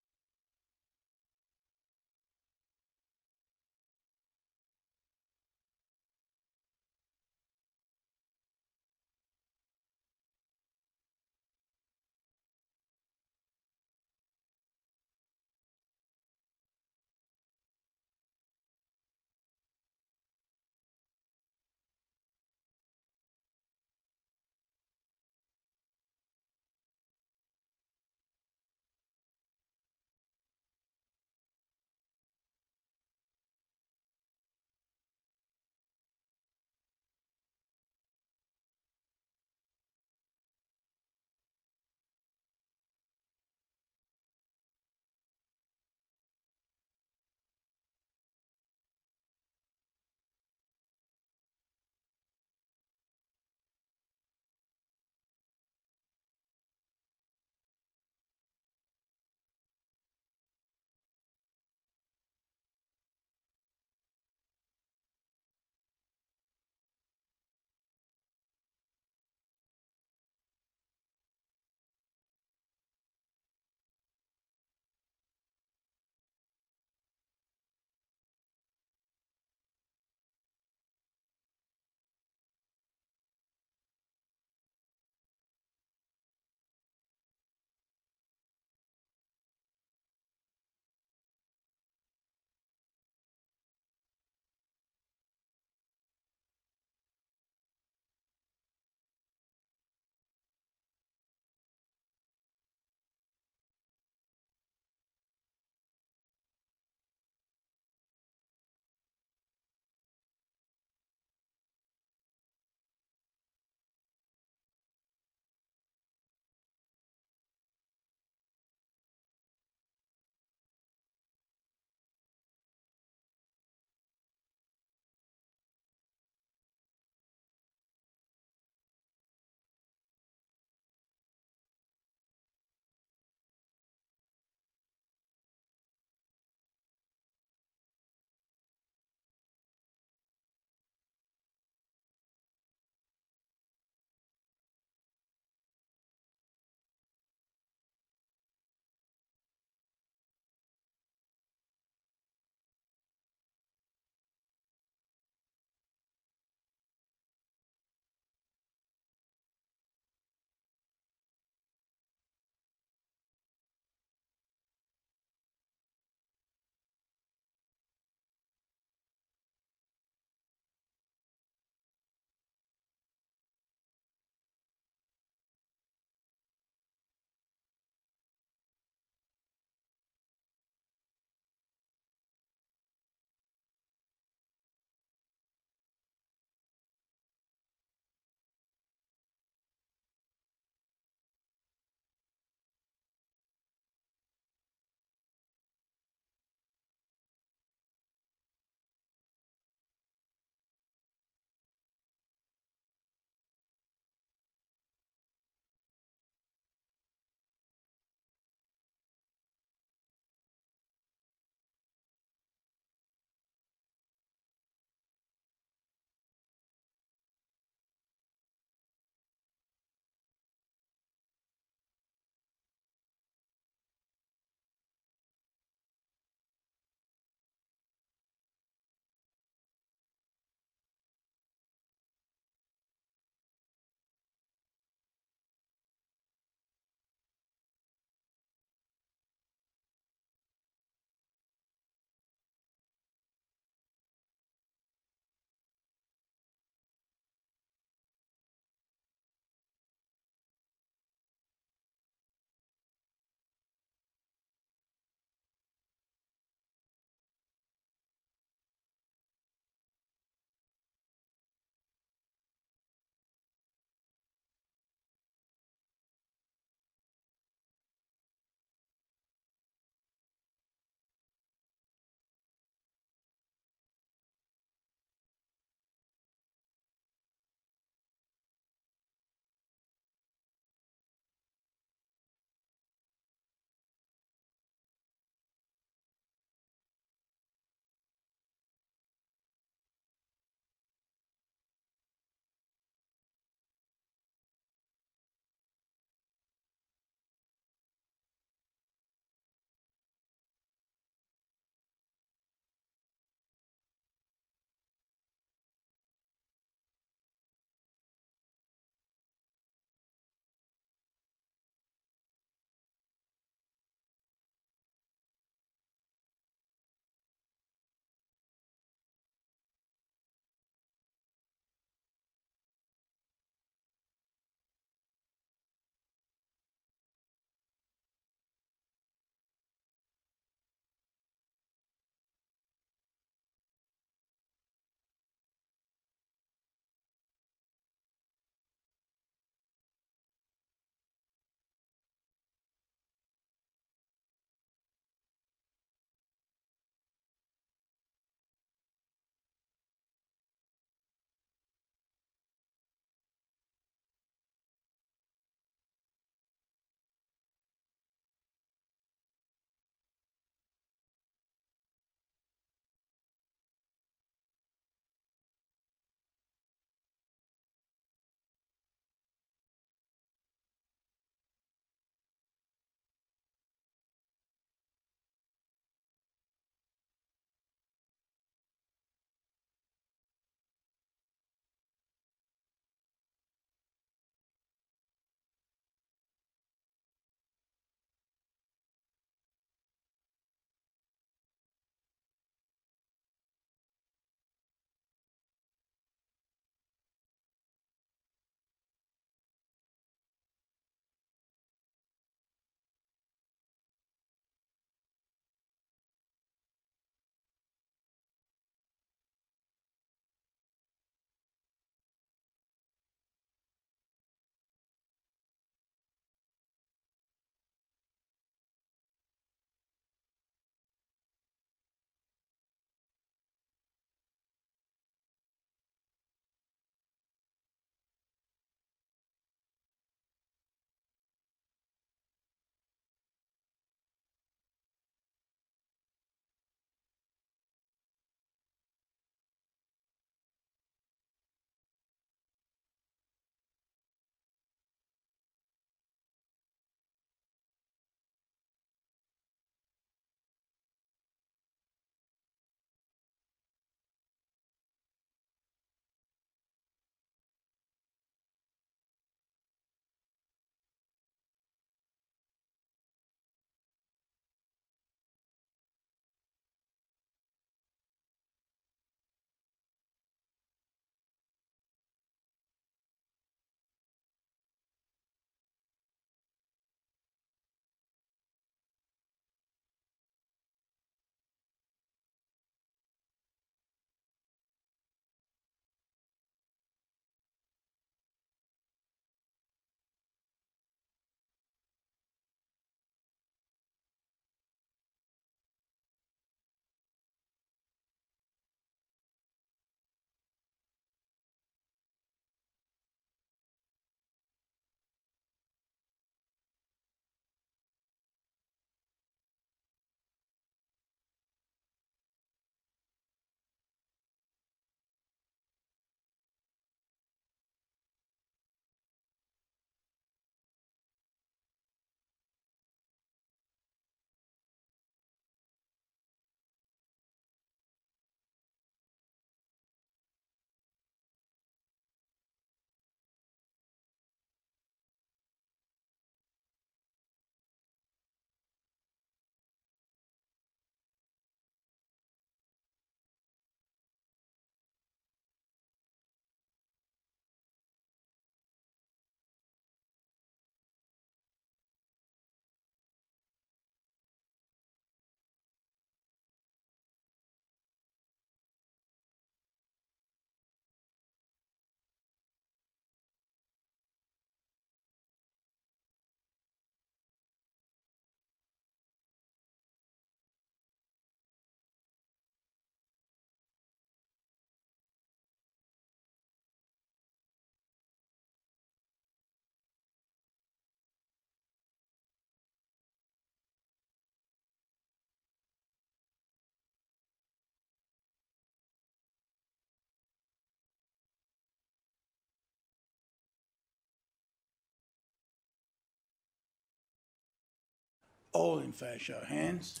All in favour, show of hands.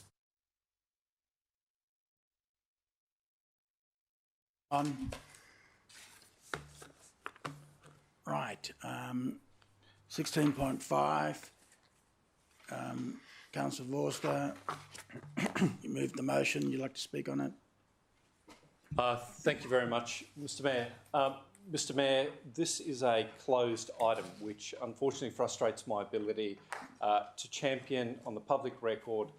Right. 16.5. Councillor Vorster, you moved the motion. You'd like to speak on it? Thank you very much, Mr Mayor. Mr Mayor, this is a closed item which unfortunately frustrates my ability to champion on the public record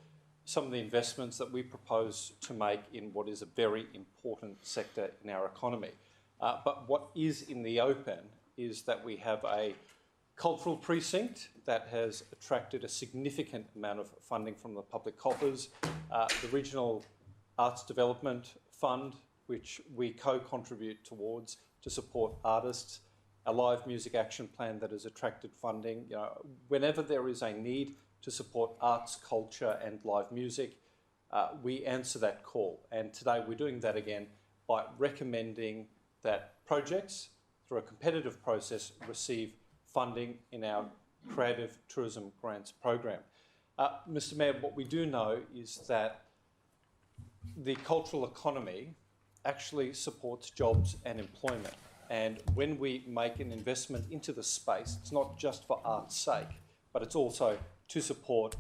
some of the investments that we propose to make in what is a very important sector in our economy. But what is in the open is that we have a cultural precinct that has attracted a significant amount of funding from the public coffers, the Regional Arts Development Fund, which we co-contribute towards to support artists, a live music action plan that has attracted funding. You know, whenever there is a need to support arts, culture and live music, we answer that call. And today we're doing that again by recommending that projects, through a competitive process, receive funding in our Creative Tourism Grants program. Mr Mayor, what we do know is that the cultural economy actually supports jobs and employment. And when we make an investment into the space, it's not just for art's sake, but it's also to support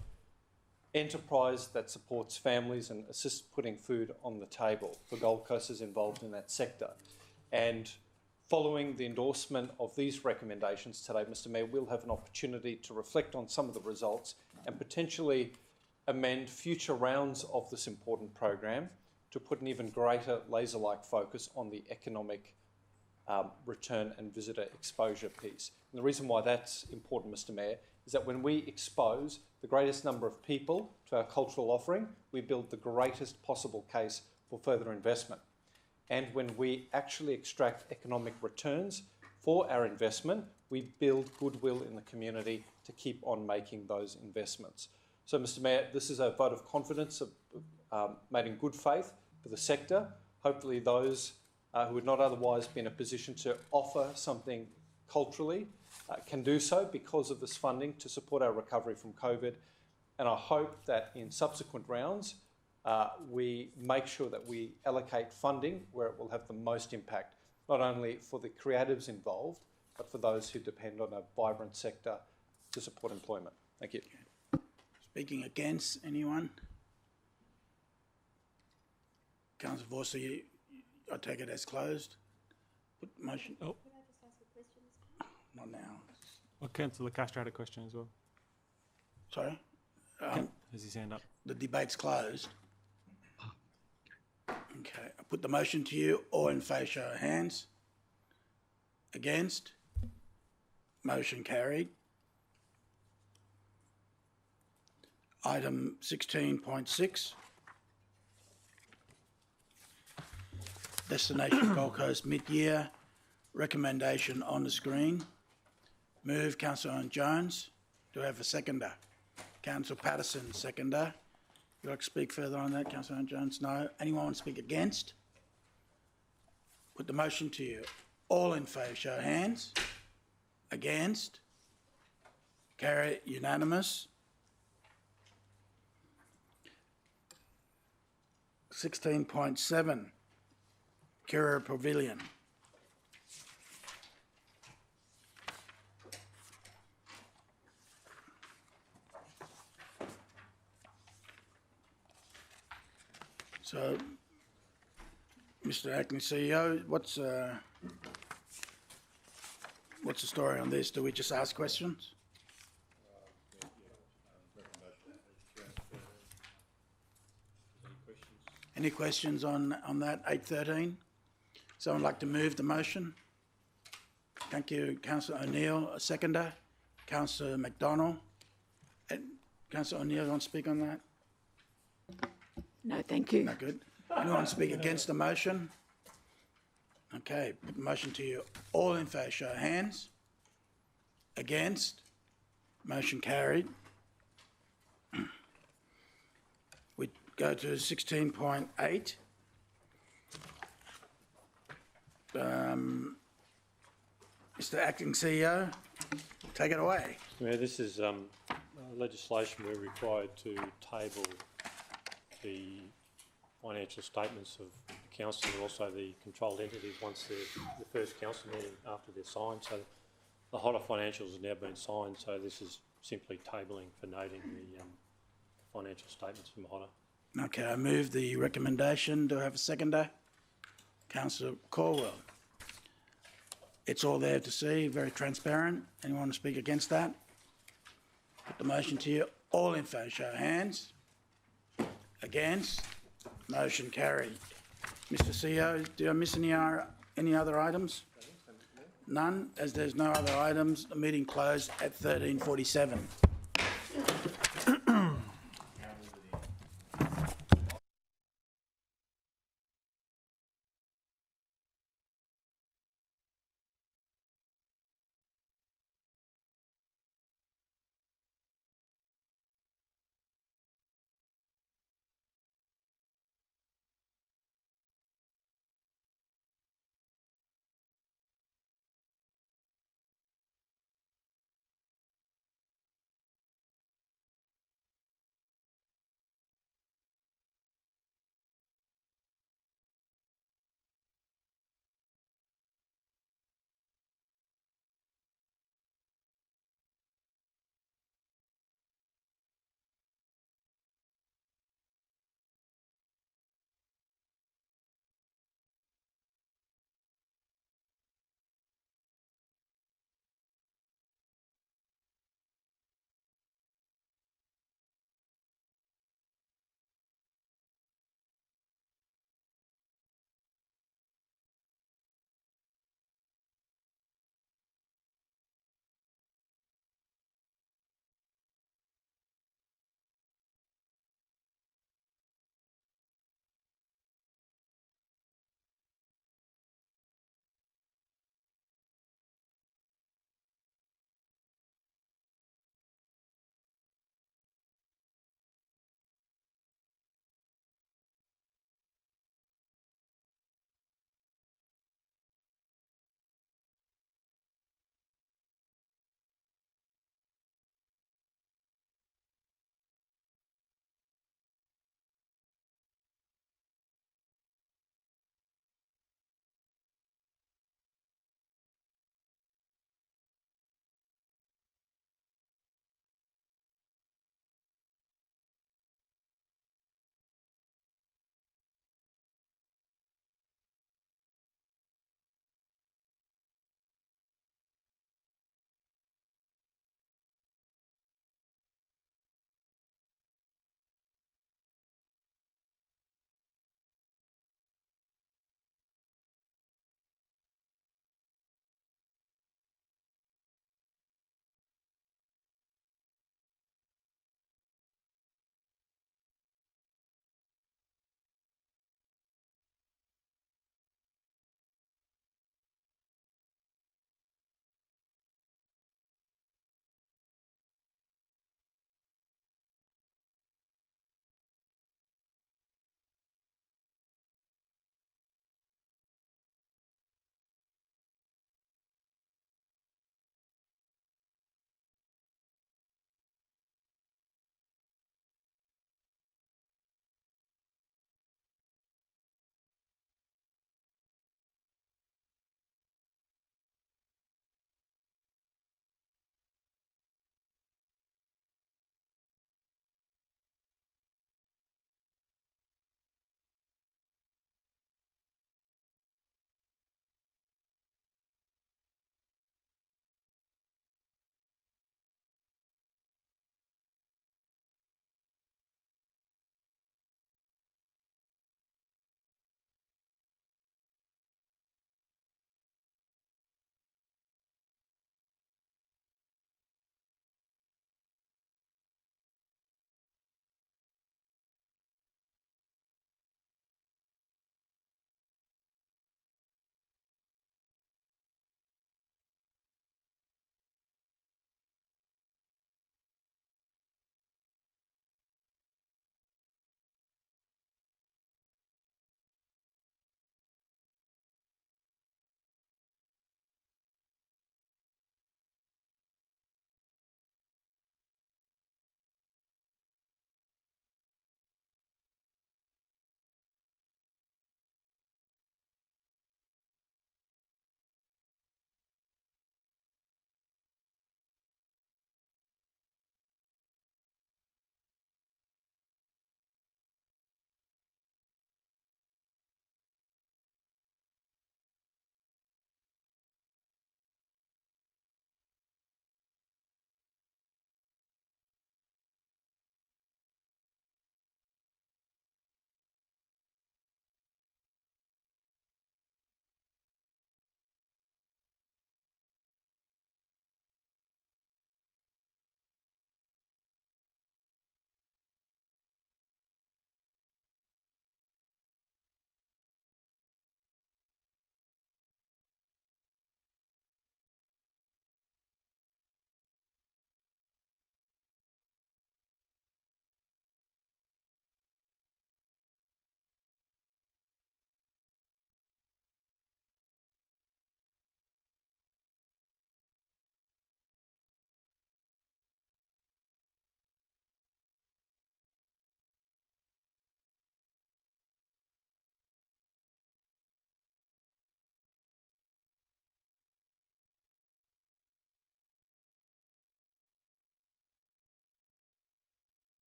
enterprise that supports families and assists putting food on the table for Gold Coasters involved in that sector. And following the endorsement of these recommendations today, Mr Mayor, we'll have an opportunity to reflect on some of the results and potentially amend future rounds of this important program to put an even greater laser-like focus on the economic return and visitor exposure piece. And the reason why that's important, Mr Mayor, is that when we expose the greatest number of people to our cultural offering, we build the greatest possible case for further investment. And when we actually extract economic returns for our investment, we build goodwill in the community to keep on making those investments. So, Mr Mayor, this is a vote of confidence made in good faith for the sector. Hopefully those who would not otherwise be in a position to offer something culturally can do so because of this funding to support our recovery from COVID. And I hope that in subsequent rounds, we make sure that we allocate funding where it will have the most impact, not only for the creatives involved, but for those who depend on a vibrant sector to support employment. Thank you. Speaking against anyone? Councillor Vorster, I take it as closed. Put motion. Oh. Can I just ask a question? Not now. Well, Councillor Castro had a question as well. Sorry? Has his hand up? The debate's closed. Okay, I put the motion to you. All in favour, show of hands. Against? Motion carried. Item 16.6. Destination Gold Coast mid-year recommendation on the screen. Move, Councillor Jones. Do I have a seconder? Councillor Patterson, seconder. Would you like to speak further on that, Councillor Jones? No. Anyone want to speak against? Put the motion to you. All in favour, show of hands. Against? Carry unanimous. 16.7. Kira Pavilion. So, Mr. Acting CEO, what's the story on this? Do we just ask questions? Any questions on that 8.13? Someone like to move the motion? Thank you, Councillor O'Neill. A seconder, Councillor McDonald. And Councillor O'Neill, you want to speak on that? No, thank you. No good. Anyone speak against the motion? Okay, put the motion to you. All in favour, show of hands. Against? Motion carried. We go to 16.8. Mr. Acting CEO, take it away. Yeah, this is legislation, we're required to table the financial statements of the council and also the controlled entities once the first council meeting after they're signed. So the HOTA financials have now been signed, so this is simply tabling for noting the financial statements from HOTA. Okay, I move the recommendation. Do I have a seconder? Councillor Caldwell. It's all there to see, very transparent. Anyone want to speak against that? Put the motion to you. All in favour, show of hands. Against? Motion carried. Mr CEO, did I miss any other items? None. As there's no other items, the meeting closed at 13:47.